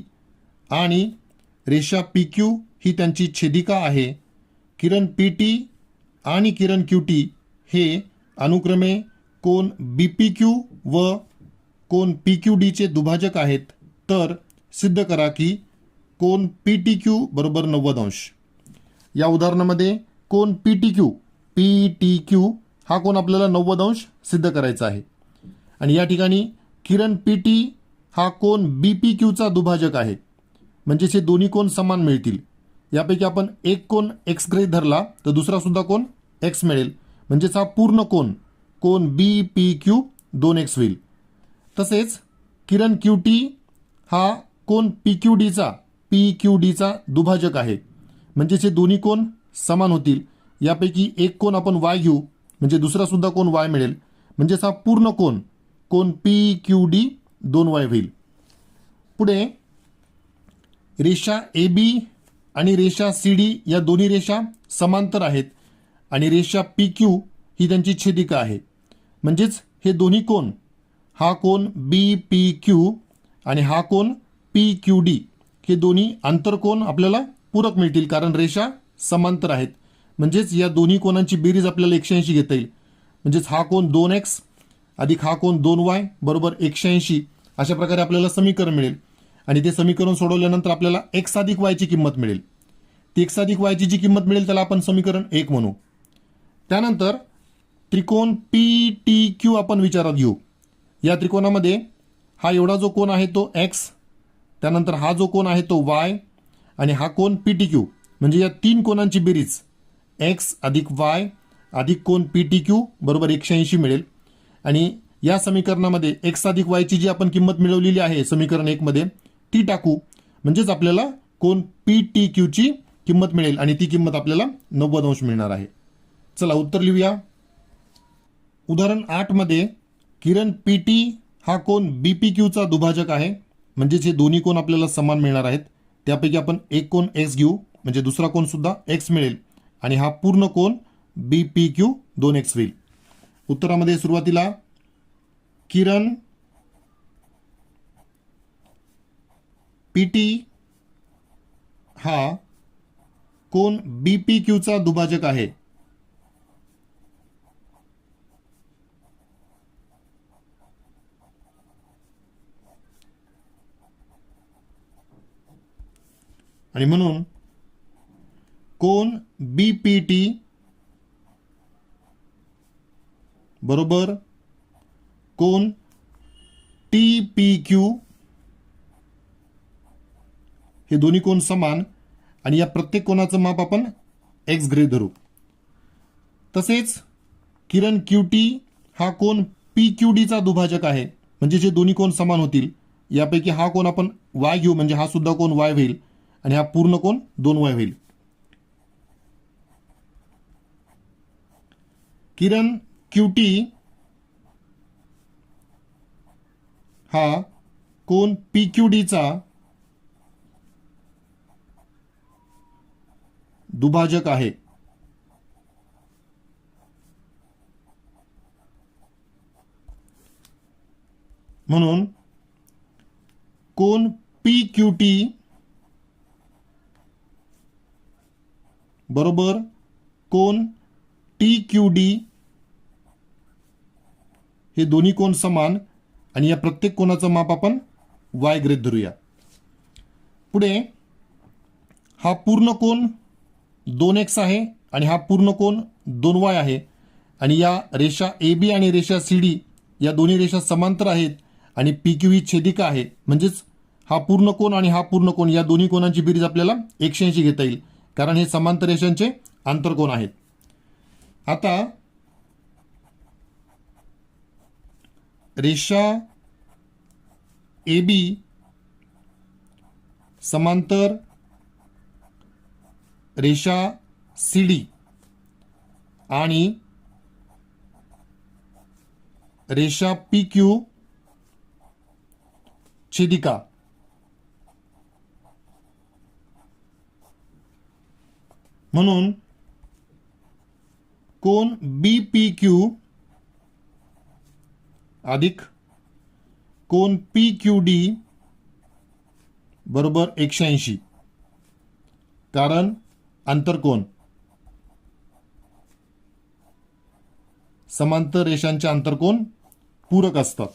आणि रेषा PQ ही त्यांची छेदिका आहे. किरण PT आणि किरण QT हे अनुक्रमे कोन BPQ व कोन PQD चे दुभाजक आहेत. तर सिद्ध करा की कोन PTQ बरोबर 90 अंश. या उदाहरणामध्ये कोन PTQ हा कोन आपल्याला 90 अंश सिद्ध करायचा आहे. आणि या ठिकाणी किरण PT हा कोन BPQ चा दुभाजक आहे. म्हणजेच हे दोन्ही कोन समान मिळतील. यापैकी आपण एक कोन x गृहीत धरला तर दुसरा सुद्धा कोन x मिळेल. म्हणजेच हा पूर्ण कोन BPQ 2x होईल. तसेच किरण QT हा कोन PQD चा दुभाजक आहे. म्हणजेच हे दोन्ही कोन समान होतील. यापैकी एक कोन आपण y घेऊ म्हणजे दुसरा सुद्धा कोन y मिळेल. म्हणजेच हा पूर्ण कोन PQD 2y होईल. पुढे रेषा AB आणि रेषा CD या दोन्ही रेषा समांतर आहेत आणि रेषा PQ ही त्यांची छेदिका आहे. म्हणजेच हे दोन्ही कोन हा कोन BPQ आणि हा कोन PQD हे दोन्ही आंतरकोन आपल्याला पूरक मिळतील कारण रेषा समांतर आहेत. म्हणजेच या दोन्ही कोनांची बेरीज आपल्याला 180 घेता येईल. म्हणजेच हा कोन 2x अधिक हा कोन 2y बरोबर 180 अशा प्रकारे आपल्याला समीकरण मिळेल. आणि ते समीकरण सोडवल्यानंतर आपल्याला x अधिक y ची किंमत मिळेल. ती x अधिक y ची जी किंमत मिळेल त्याला आपण समीकरण 1 म्हणू. त्यानंतर त्रिकोण PTQ आपण विचारात घेऊ. या त्रिकोणामध्ये हा एवढा जो कोन आहे तो x, त्यानंतर हा जो कोन आहे तो y आणि हा कोन PTQ म्हणजे या तीन कोनांची बेरीज x अधिक y अधिक कोन PTQ बरोबर 180 मिळेल. आणि या समीकरणामध्ये x अधिक y ची जी आपण किंमत मिळवलेली आहे समीकरण 1 मध्ये ती टाकू म्हणजेच आपल्याला कोन PTQ ची किंमत मिळेल आणि ती किंमत आपल्याला 90 अंश मिळणार आहे. चला उत्तर लिहूया. उदाहरण 8 मध्ये किरण PT हा कोन BPQ चा दुभाजक आहे. म्हणजेच हे दोन्ही कोन आपल्याला समान मिळणार आहेत. त्यापैकी आपण एक कोन x घेऊ म्हणजे दुसरा कोन सुद्धा x मिळेल आणि हा पूर्ण कोन BPQ 2x होईल. उत्तरामध्ये सुरुवातीला किरण PT हा कोन BPQ चा दुभाजक आहे. आणि म्हणून कोन BPT बरोबर कोन TPQ हे दोन्ही कोन समान आणि या प्रत्येक कोनाचं माप आपण x गृहीत धरू. तसेच किरण QT हा कोन PQD चा दुभाजक आहे. म्हणजे जे दोन्ही कोन समान होतील. यापैकी हा कोन आपण y घेऊ म्हणजे हा सुद्धा कोन y होईल आणि हा पूर्ण कोन 2y होईल. किरण QT हा कोन PQD चा दुभाजक आहे. म्हणून कोन PQT बरोबर कोन TQD हे दोन्ही कोन समान आणि या प्रत्येक कोनाचं माप आपण y गृहीत धरूया. पुढे हा पूर्ण कोन 2x आहे आणि हा पूर्ण कोन 2y आहे आणि या रेषा AB आणि रेषा CD या दोन्ही रेषा समांतर आहेत आणि PQ ही छेदिका आहे. म्हणजेच हा पूर्ण कोन आणि हा पूर्ण कोन या दोन्ही कोनांची बेरीज आपल्याला 180 घेता येईल कारण हे समांतर रेषांचे आंतरकोन आहेत. आता रेषा AB समांतर रेषा CD आणि रेषा PQ छेदिका म्हणून कोन BPQ अधिक कोन PQD बरोबर 180, कारण आंतरकोन समांतर रेषांचे आंतरकोन पूरक असतात.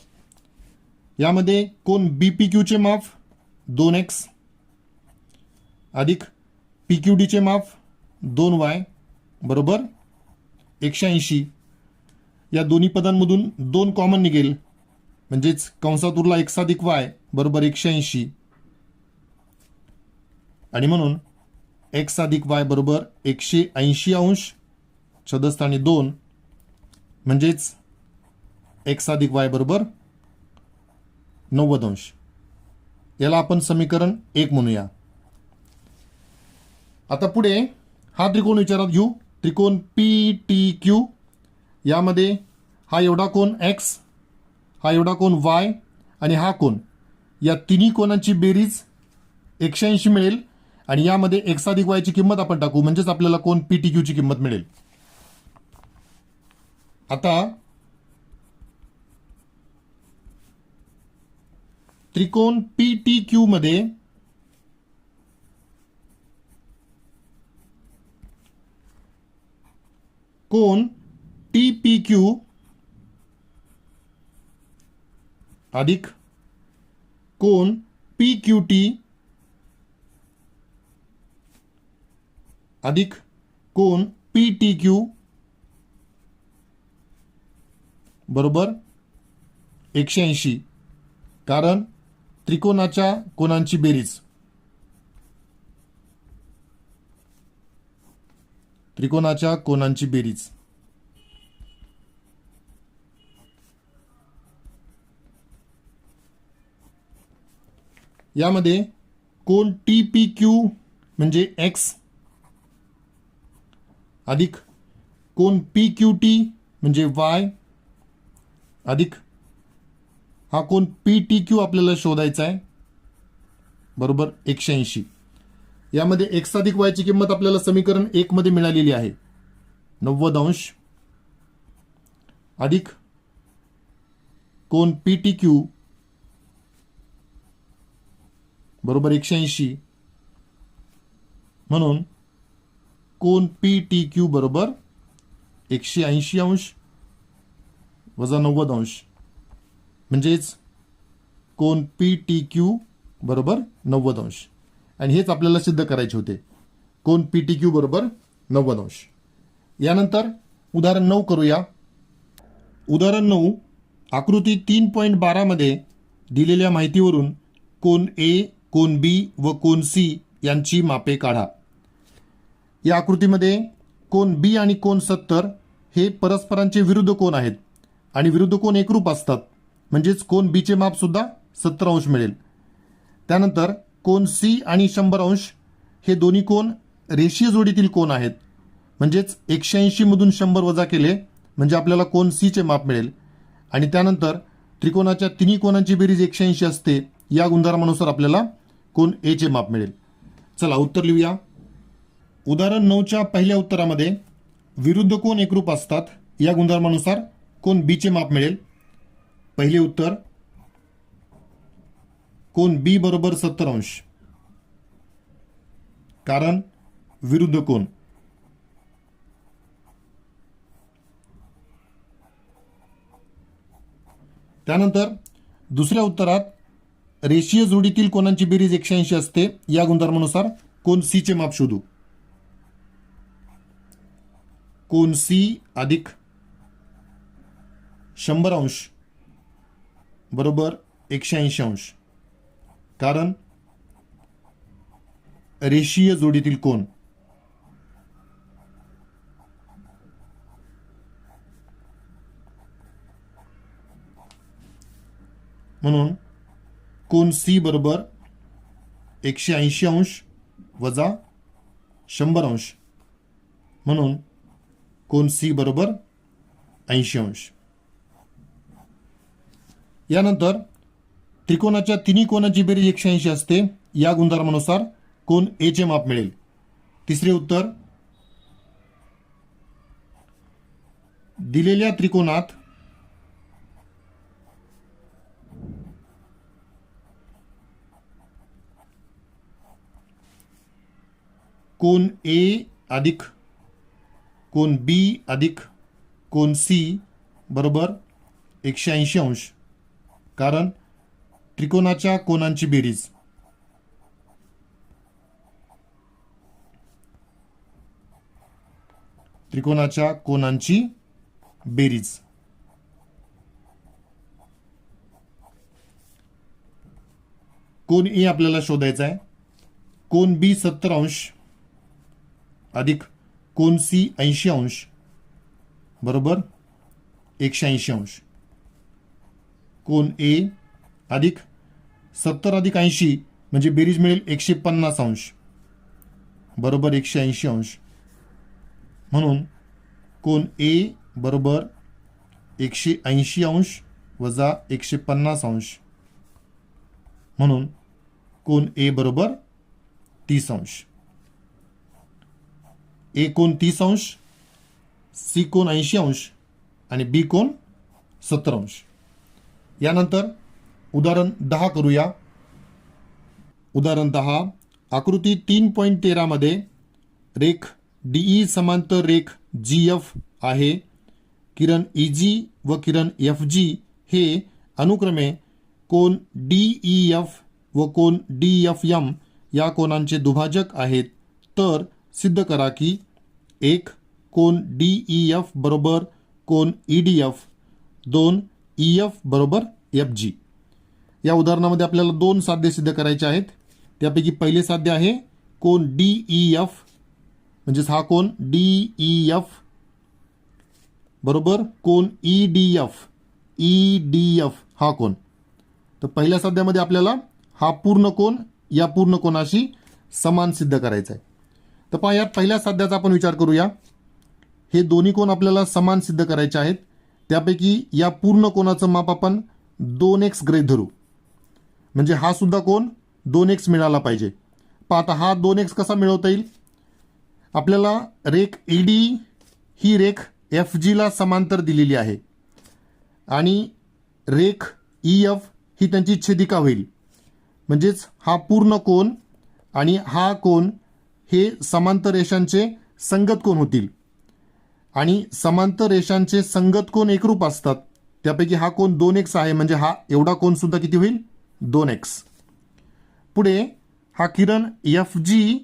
यामध्ये कोन BPQ चे माप 2x अधिक PQD चे माप 2y बरोबर 180. या दोन्ही पदांमधून 2 कॉमन निघेल, म्हणजेच कंसात उरला x अधिक y बरोबर 180, आणि म्हणून x अधिक y बरोबर 180 अंश छदस्थानी 2, म्हणजेच x अधिक y बरोबर 90 अंश. याला आपण समीकरण 1 म्हणूया. आता पुढे हा त्रिकोण विचारात घेऊ, त्रिकोण PTQ. यामध्ये हा एवढा कोन x, हा एवढा कोन y आणि हा कोन, या तिन्ही कोनांची बेरीज 180 मिळेल, आणि यामध्ये x अधिक y ची किंमत आपण टाकू, म्हणजेच आपल्याला कोन PTQ ची किंमत मिळेल. आता त्रिकोण PTQ मध्ये कोन TPQ अधिक कोन PQT अधिक कोन PTQ बरोबर 180, कारण त्रिकोणाच्या कोनांची बेरीज, त्रिकोणाच्या कोनांची बेरीज. यामध्ये कोन TPQ म्हणजे x अधिक कोन PQT म्हणजे y अधिक हा कोन PTQ आपल्याला शोधायचा आहे बरोबर 180. यामध्ये x अधिक y ची किंमत आपल्याला समीकरण 1 मध्ये मिळालेली आहे 90 अंश अधिक कोन PTQ बरोबर 180, म्हणून कोन PTQ बरोबर 180 अंश वजा 90 अंश, म्हणजेच कोन PTQ बरोबर 90 अंश. आणि हेच आपल्याला सिद्ध करायचे होते, कोन PTQ बरोबर 90 अंश. यानंतर उदाहरण 9 करूया. उदाहरण 9 आकृती 3.12 मध्ये दिलेल्या माहितीवरून कोन A, कोन B व कोन C यांची मापे काढा. या आकृतीमध्ये कोन B आणि कोन 70 हे परस्परांचे विरुद्ध कोन आहेत, आणि विरुद्ध कोन एकरूप असतात, म्हणजेच कोन B चे माप सुद्धा 70 अंश मिळेल. त्यानंतर कोन C आणि 100 अंश हे दोन्ही कोन रेषीय जोडीतील कोन आहेत, म्हणजेच 180 मधून 100 वजा केले म्हणजे आपल्याला कोन C चे माप मिळेल. आणि त्यानंतर त्रिकोणाच्या तिन्ही कोनांची बेरीज 180 असते, या गुणधर्मानुसार आपल्याला कोन A चे माप मिळेल. चला उत्तर लिहूया. उदाहरण 9च्या पहिल्या उत्तरामध्ये विरुद्ध कोन एकरूप असतात या गुणधर्मानुसार कोन B चे माप मिळेल. पहिले उत्तर कोन B बरोबर 70 अंश, कारण विरुद्ध कोन. त्यानंतर दुसऱ्या उत्तरात रेषीय जोडीतील कोनांची बेरीज 180 असते, या गुणधर्मानुसार कोन C चे माप शोधू. कोन C अधिक 100 अंश बरोबर 180 अंश, कारण रेषीय जोडीतील कोन. म्हणून कोन C बरोबर 180 अंश वजा 100 अंश, म्हणून कोन सी बरोबर 80 अंश. यानंतर त्रिकोणाच्या तिन्ही कोनाची बेरीज 180 असते. या गुणधर्मानुसार कोन ए चे माप मिळेल. तिसरे उत्तर, दिलेल्या त्रिकोणात कोन ए अधिक कोन बी अधिक कोन सी बरोबर 180 अंश, कारण त्रिकोणाच्या कोनांची बेरीज. त्रिकोणाच्या कोनांची बेरीज. कोन ए आपल्याला शोधायचा आहे. कोन बी 70 अंश अधिक कोन सी 80 अंश बरोबर 180 अंश. कोन ए अधिक 70 अधिक 80 म्हणजे बेरीज मिळेल 150 अंश बरोबर 180 अंश, म्हणून कोन ए बरोबर 180 अंश वजा 150 अंश, म्हणून कोन ए बरोबर 30 अंश. ए कोन 30 अंश, सी कोन 80 अंश आणि बी कोन 70 अंश. यानंतर उदाहरण 10 करूया. उदाहरण 10, आकृती 3.13 मध्ये रेख डीई समांतर रेख जीएफ आहे. किरण ईजी व किरण एफजी हे अनुक्रमे कोन डीईएफ व कोन डीएफएम या कोनांचे दुभाजक आहेत. तर सिद्ध करा की 1. कोन डीईएफ बरोबर कोन ईडीएफ, 2. ईएफ बरोबर एफजी. या उदाहरणामध्ये आपल्याला 2 साध्य सिद्ध करायचे आहेत. त्यापैकी पहिले साध्य आहे कोन डीईएफ, म्हणजेच हा कोन डीईएफ बरोबर कोन ईडीएफ, ईडीएफ हा कोन. तर पहिल्या साध्यामध्ये आपल्याला हा पूर्ण कोन या पूर्ण कोनाशी समान सिद्ध करायचा आहे. तर पहा, या पहिल्या साध्याचा आपण विचार करूया. हे दोन्ही कोन आपल्याला समान सिद्ध करायचे आहेत. त्यापैकी या पूर्ण कोनाचं माप आपण 2x गृहीत धरू, म्हणजे हा सुद्धा कोन 2x मिळाला पाहिजे. पहा आता हा 2x कसा मिळवता येईल. आपल्याला रेख ईडी ही रेख एफजी ला समांतर दिलेली आहे आणि रेख ईएफ ही त्यांची छेदिका होईल, म्हणजेच हा पूर्ण कोन आणि हा कोन हे समांतर रेषांचे संगत कोन होतील आणि समांतर रेषांचे संगत कोन एकरूप असतात. त्यापैकी हा कोन 2x आहे, म्हणजे हा एवढा कोन सुद्धा किती होईल 2x. पुढे हा किरण एफजी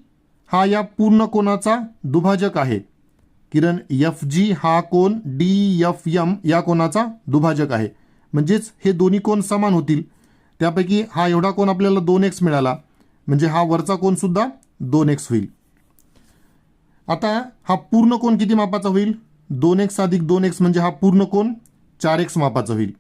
हा या पूर्ण कोनाचा दुभाजक आहे. किरण एफजी हा कोन डीएफएम या कोनाचा दुभाजक आहे, म्हणजेच हे दोन्ही कोन समान होतील. त्यापैकी हा एवढा कोन आपल्याला 2x मिळाला, म्हणजे हा वरचा कोन सुद्धा 2x होईल. आता हा पूर्ण कोन किती मापाचा होईल. 2x अधिक 2x म्हणजे हा पूर्ण कोन 4x मापाचा होईल.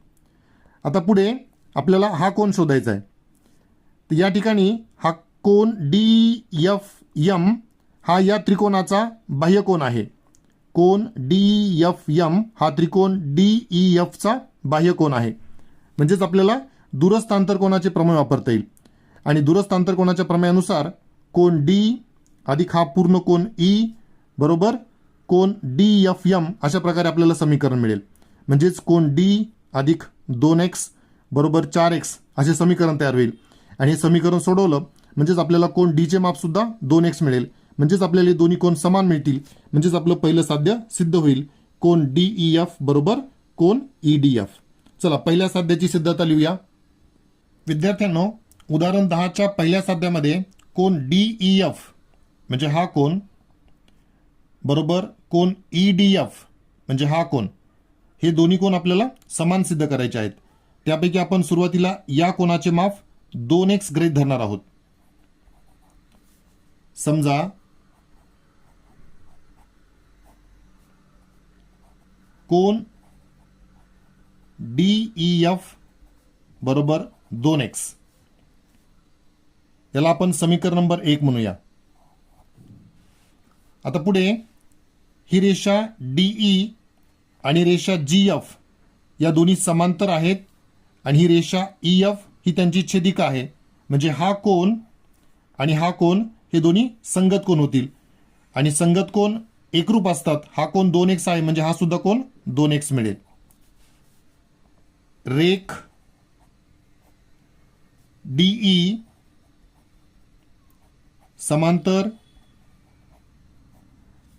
आता पुढे आपल्याला हा कोन शोधायचा आहे. तर या ठिकाणी हा कोन डीएफएम हा या त्रिकोणाचा बाह्य कोन आहे. कोन डीएफएम हा त्रिकोण डीईएफचा बाह्य कोन आहे, म्हणजेच आपल्याला दूरस्थ आंतरकोनाचे प्रमेय वापरता येईल. आणि दूरस्थ आंतरकोनाच्या प्रमेयानुसार कोन डी अधिक हा पूर्ण कोन ई बरोबर कोन डीएफएम अशा प्रकारे आपल्याला समीकरण मिळेल. म्हणजेच कोन डी अधिक 2x बरोबर 4x असे समीकरण तयार होईल. आणि हे समीकरण सोडवलं म्हणजेच आपल्याला कोन डीचे माप सुद्धा 2x मिळेल, म्हणजेच आपल्याला दोन्ही कोन समान मिळतील. म्हणजेच आपलं पहिलं साध्य सिद्ध होईल, कोन डीईएफ बरोबर कोन ईडीएफ. चला पहिल्या साध्याची सिद्धता लिहूया. विद्यार्थ्यांनो, उदाहरण 10च्या पहिल्या साध्यामध्ये कोन डीईएफ म्हणजे हा कोन बरोबर कोन ईडीएफ म्हणजे हा कोन, हे दोन्ही कोन आपल्याला समान सिद्ध करायचे आहेत. त्यापैकी आपण सुरुवातीला या कोनाचे माप 2x गृहीत धरणार आहोत. समजा कोन डीईएफ बरोबर 2x याला आपण समीकरण नंबर 1 म्हणूया. आता पुढे ही रेषा डीई आणि रेषा जीएफ या दोन्ही समांतर आहेत आणि ही रेषा ईएफ ही त्यांची छेदिका आहे. म्हणजे हा कोन आणि हा कोन हे दोन्ही संगत कोन होतील आणि संगत कोन एकरूप असतात. हा कोन 2x आहे म्हणजे हा सुद्धा कोन 2x मिळेल. रेख डीई समांतर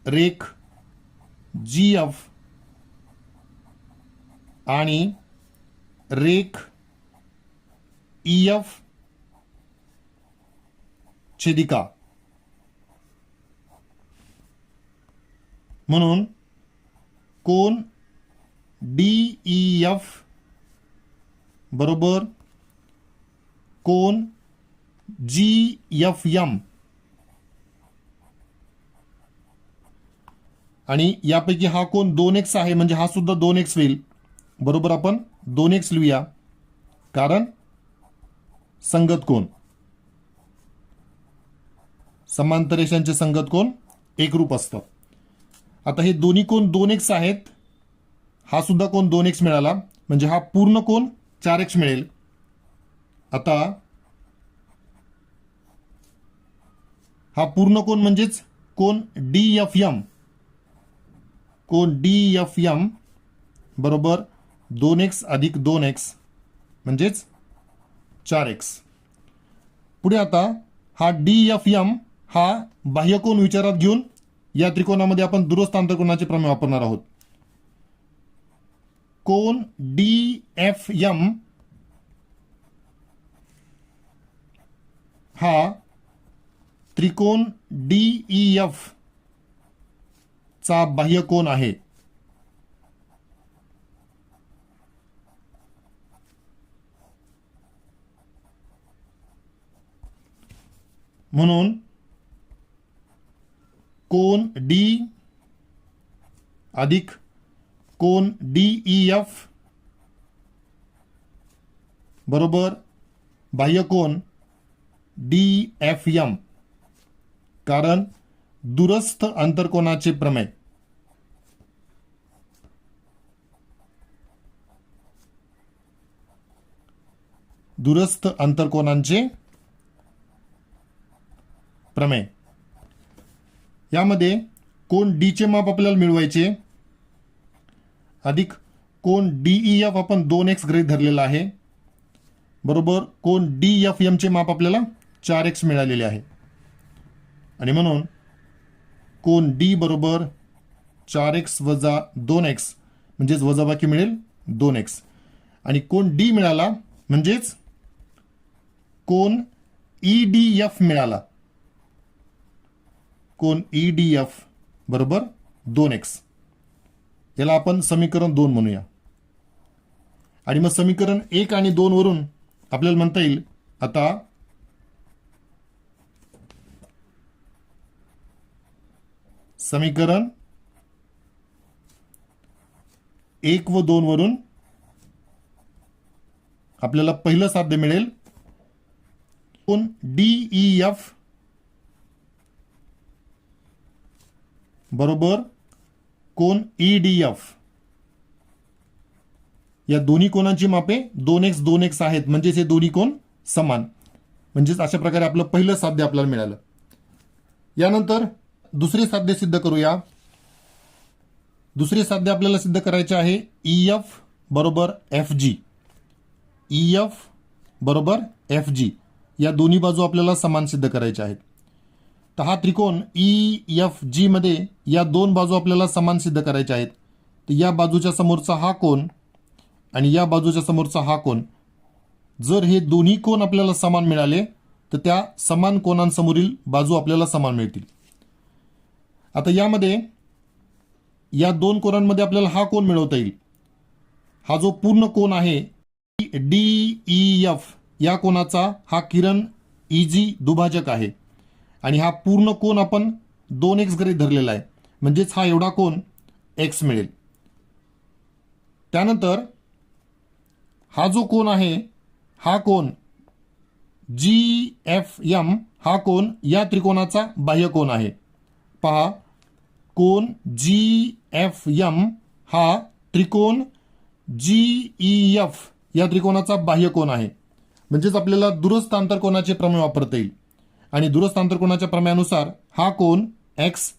रेख जीएफ आणि रेख ईएफ छेदिका. म्हणून कोन डीईएफ बरोबर कोन जीएफएम आणि यापैकी हा कोन 2x आहे म्हणजे हा सुद्धा 2x होईल. बरोबर आपण 2x लिहूया कारण संगत कोन, समांतर रेषांचे संगत कोन एकरूप असतात. आता हे दोन्ही कोन 2x आहेत. हा सुद्धा कोन 2x मिळाला म्हणजे हा पूर्ण कोन 4x मिळेल. आता हा पूर्ण कोन म्हणजेच कोन डीएफएम, कोन डीएफएम बरोबर 2x अधिक 2x म्हणजेच 4x. पुढे आता हा डीएफएम हा बाह्यकोन विचारात घेऊन या त्रिकोणामध्ये आपण दुरस्थ आंतरकोनाचे प्रमेय वापरणार आहोत. कोन डीएफएम हा त्रिकोण डीईएफ चा बाह्यकोन आहे. म्हणून कोन डी अधिक कोन डीईएफ बरोबर बाह्यकोन डीएफएम कारण दूरस्थ आंतरकोनाचे प्रमेय. दूरस्थ आंतरकोनांचे प्रमेय. यामध्ये कोन डी चे माप आपल्याला मिळवायचे अधिक कोन डीईएफ आपण 2x गृहीत धरलेला आहे बरोबर कोन डीएफएम चे माप आपल्याला 4x मिळालेले आहे आणि म्हणून कोन डी बरोबर 4x वजा 2x म्हणजेच वजाबाकी मिळेल 2x आणि कोन डी मिळाला म्हणजेच कोन ईडीएफ मिळाला. कोन ईडीएफ बरोबर 2x. याला आपण समीकरण 2 म्हणूया आणि मग समीकरण 1 आणि 2 वरून आपल्याला म्हणता येईल आता समीकरण 1 व 2 वरून आपल्याला पहिलं साध्य मिळेल कोन डीईएफ बरोबर कोन ईडीएफ. या दोन्ही कोनांची मापे 2x 2x आहेत म्हणजेच हे दोन्ही कोन समान. म्हणजेच अशा प्रकारे आपलं पहिलं साध्य आपल्याला मिळालं. यानंतर दुसरे साध्य सिद्ध करूया. दुसरे साध्य आपल्याला सिद्ध करायचे आहे ईएफ बरोबर एफजी. ईएफ बरोबर एफजी या दोन्ही बाजू आपल्याला समान सिद्ध करायच्या आहेत. तर हा त्रिकोण ईएफजी मध्ये या दोन बाजू आपल्याला समान सिद्ध करायच्या आहेत. तर या बाजूच्या समोरचा हा कोन आणि या बाजूच्या समोरचा हा कोन जर हे दोन्ही कोन आपल्याला समान मिळाले तर त्या समान कोनांसमोरील बाजू आपल्याला समान मिळतील. आता यामध्ये या दोन कोनांमध्ये आपल्याला हा कोन मिळवता येईल. हा जो पूर्ण कोन आहे डीईएफ या कोनाचा हा किरण ईजी दुभाजक आहे आणि हा पूर्ण कोन आपण 2x गृहीत धरलेला आहे म्हणजेच हा एवढा कोन x मिळेल. त्यानंतर हा जो कोन आहे हा कोन GFM हा कोन या त्रिकोणाचा बाह्य कोन आहे. पहा, कोन GFM हा त्रिकोण GEF या त्रिकोणाचा बाह्य कोन आहे. म्हणजेच आपल्याला दूरस्थ आंतरकोनाचे प्रमेय वापरता येईल. आणि दूरस्थ आंतरकोनाच्या प्रमेयानुसार हा कोन x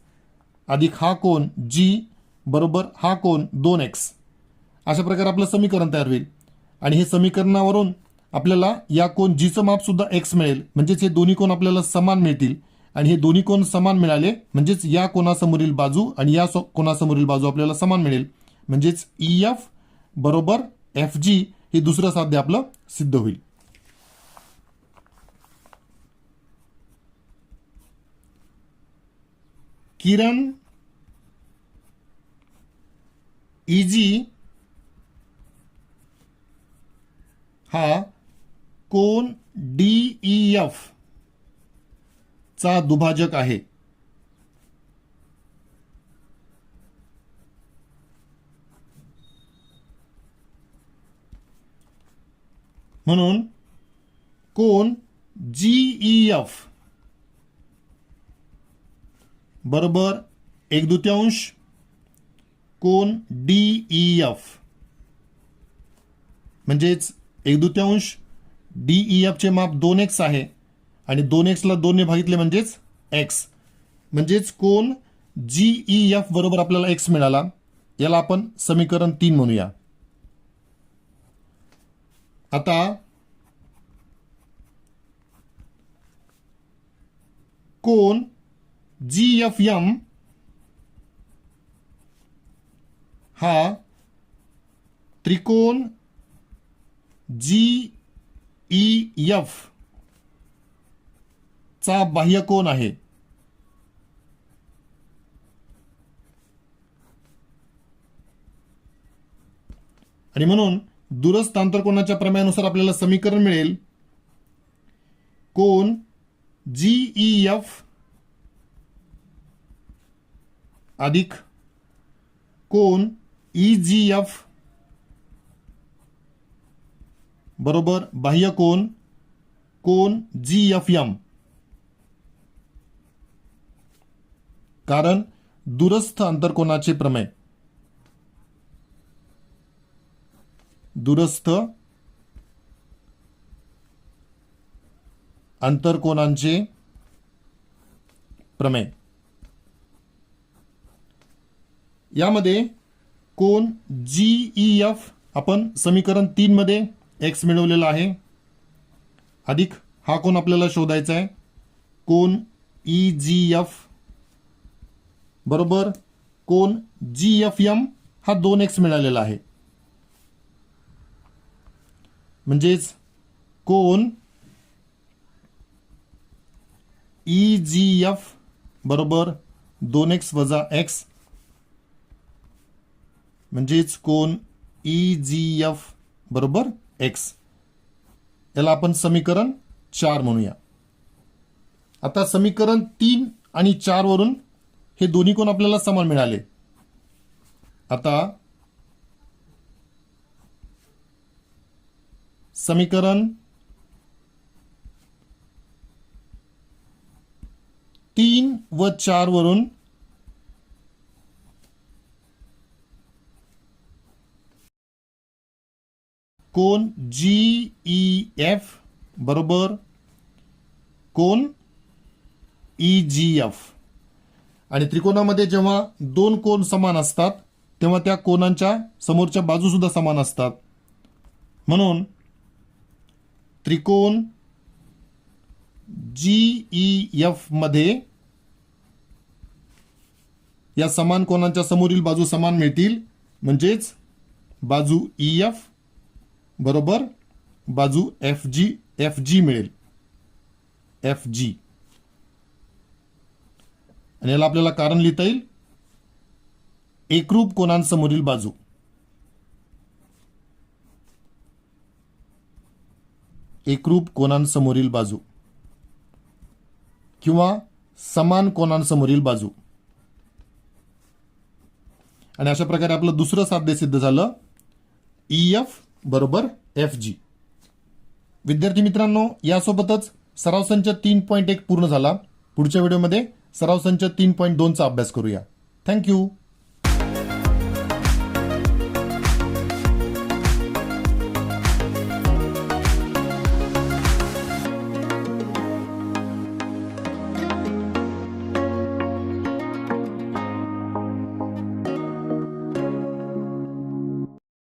अधिक हा कोन G बरोबर हा कोन 2x, अशा प्रकारे आपलं समीकरण तयार होईल. आणि हे समीकरणावरून आपल्याला या कोन जीचं माप सुद्धा x मिळेल. म्हणजेच हे दोन्ही कोन आपल्याला समान मिळतील. आणि हे दोन्ही कोन समान मिळाले म्हणजेच या कोनासमोरील बाजू आणि या कोनासमोरील बाजू आपल्याला समान मिळेल. म्हणजेच EF बरोबर FG हे दुसरं साध्य आपलं सिद्ध होईल. किरण EG हा कोन DEF चा दुभाजक आहे. म्हणून कोन GEF बरोबर 1/2 कोन DEF, म्हणजेच 1/2 DEF चे माप 2x आहे आणि 2x ला 2 ने भागितले म्हणजेच x, म्हणजेच कोन GEF बरोबर आपल्याला x मिळाला. याला आपण समीकरण 3 म्हणूया. आता कोन GFM हा त्रिकोण GEF चा बाह्य कोन आहे. आणि म्हणून दूरस्थ आंतरकोनाच्या प्रमेयानुसार आपल्याला समीकरण मिळेल कोन GEF अधिक कोन EGF बरोबर बाह्य कोन कोन GFM. कारण दूरस्थ आंतरकोनाचे प्रमेय, दूरस्थ आंतरकोनांचे प्रमेय यामध्ये कोन GEF आपण समीकरण 3 मध्ये x मिळवलेला आहे, अधिक हा कोन आपल्याला शोधायचा आहे कोन EGF बरोबर कोन GFM हा 2x मिळालेला आहे. म्हणजेच कोन EGF बरोबर 2x वजा x, म्हणजेच कोन EGF बरोबर x. याला आपण समीकरण 4 म्हणूया. आता समीकरण 3 आणि 4 वरून हे दोन्ही कोन आपल्याला समान मिळाले. आता समीकरण 3 व 4 वरून कोन GEF बरोबर कोन EGF. आणि त्रिकोणामध्ये जेव्हा दोन कोन समान असतात तेव्हा त्या कोनांच्या समोरच्या बाजू सुद्धा समान असतात. म्हणून त्रिकोण GEF मध्ये या समान कोनांच्या समोरील बाजू समान मिळतील. म्हणजेच बाजू EF बरोबर बाजू FG मिळेल. FG. आणि याला आपल्याला कारण लिहिता येईल एकरूप कोनांसमोरील बाजू. एकरूप कोनांसमोरील बाजू किंवा समान कोनांसमोरील बाजू. आणि अशा प्रकारे आपलं दुसरं साध्य सिद्ध झालं EF बरोबर FG. विद्यार्थी मित्रांनो, यासोबतच सराव संच 3.1 पूर्ण झाला. पुढच्या व्हिडिओमध्ये सराव संच 3.2 चा अभ्यास करूया. थँक्यू.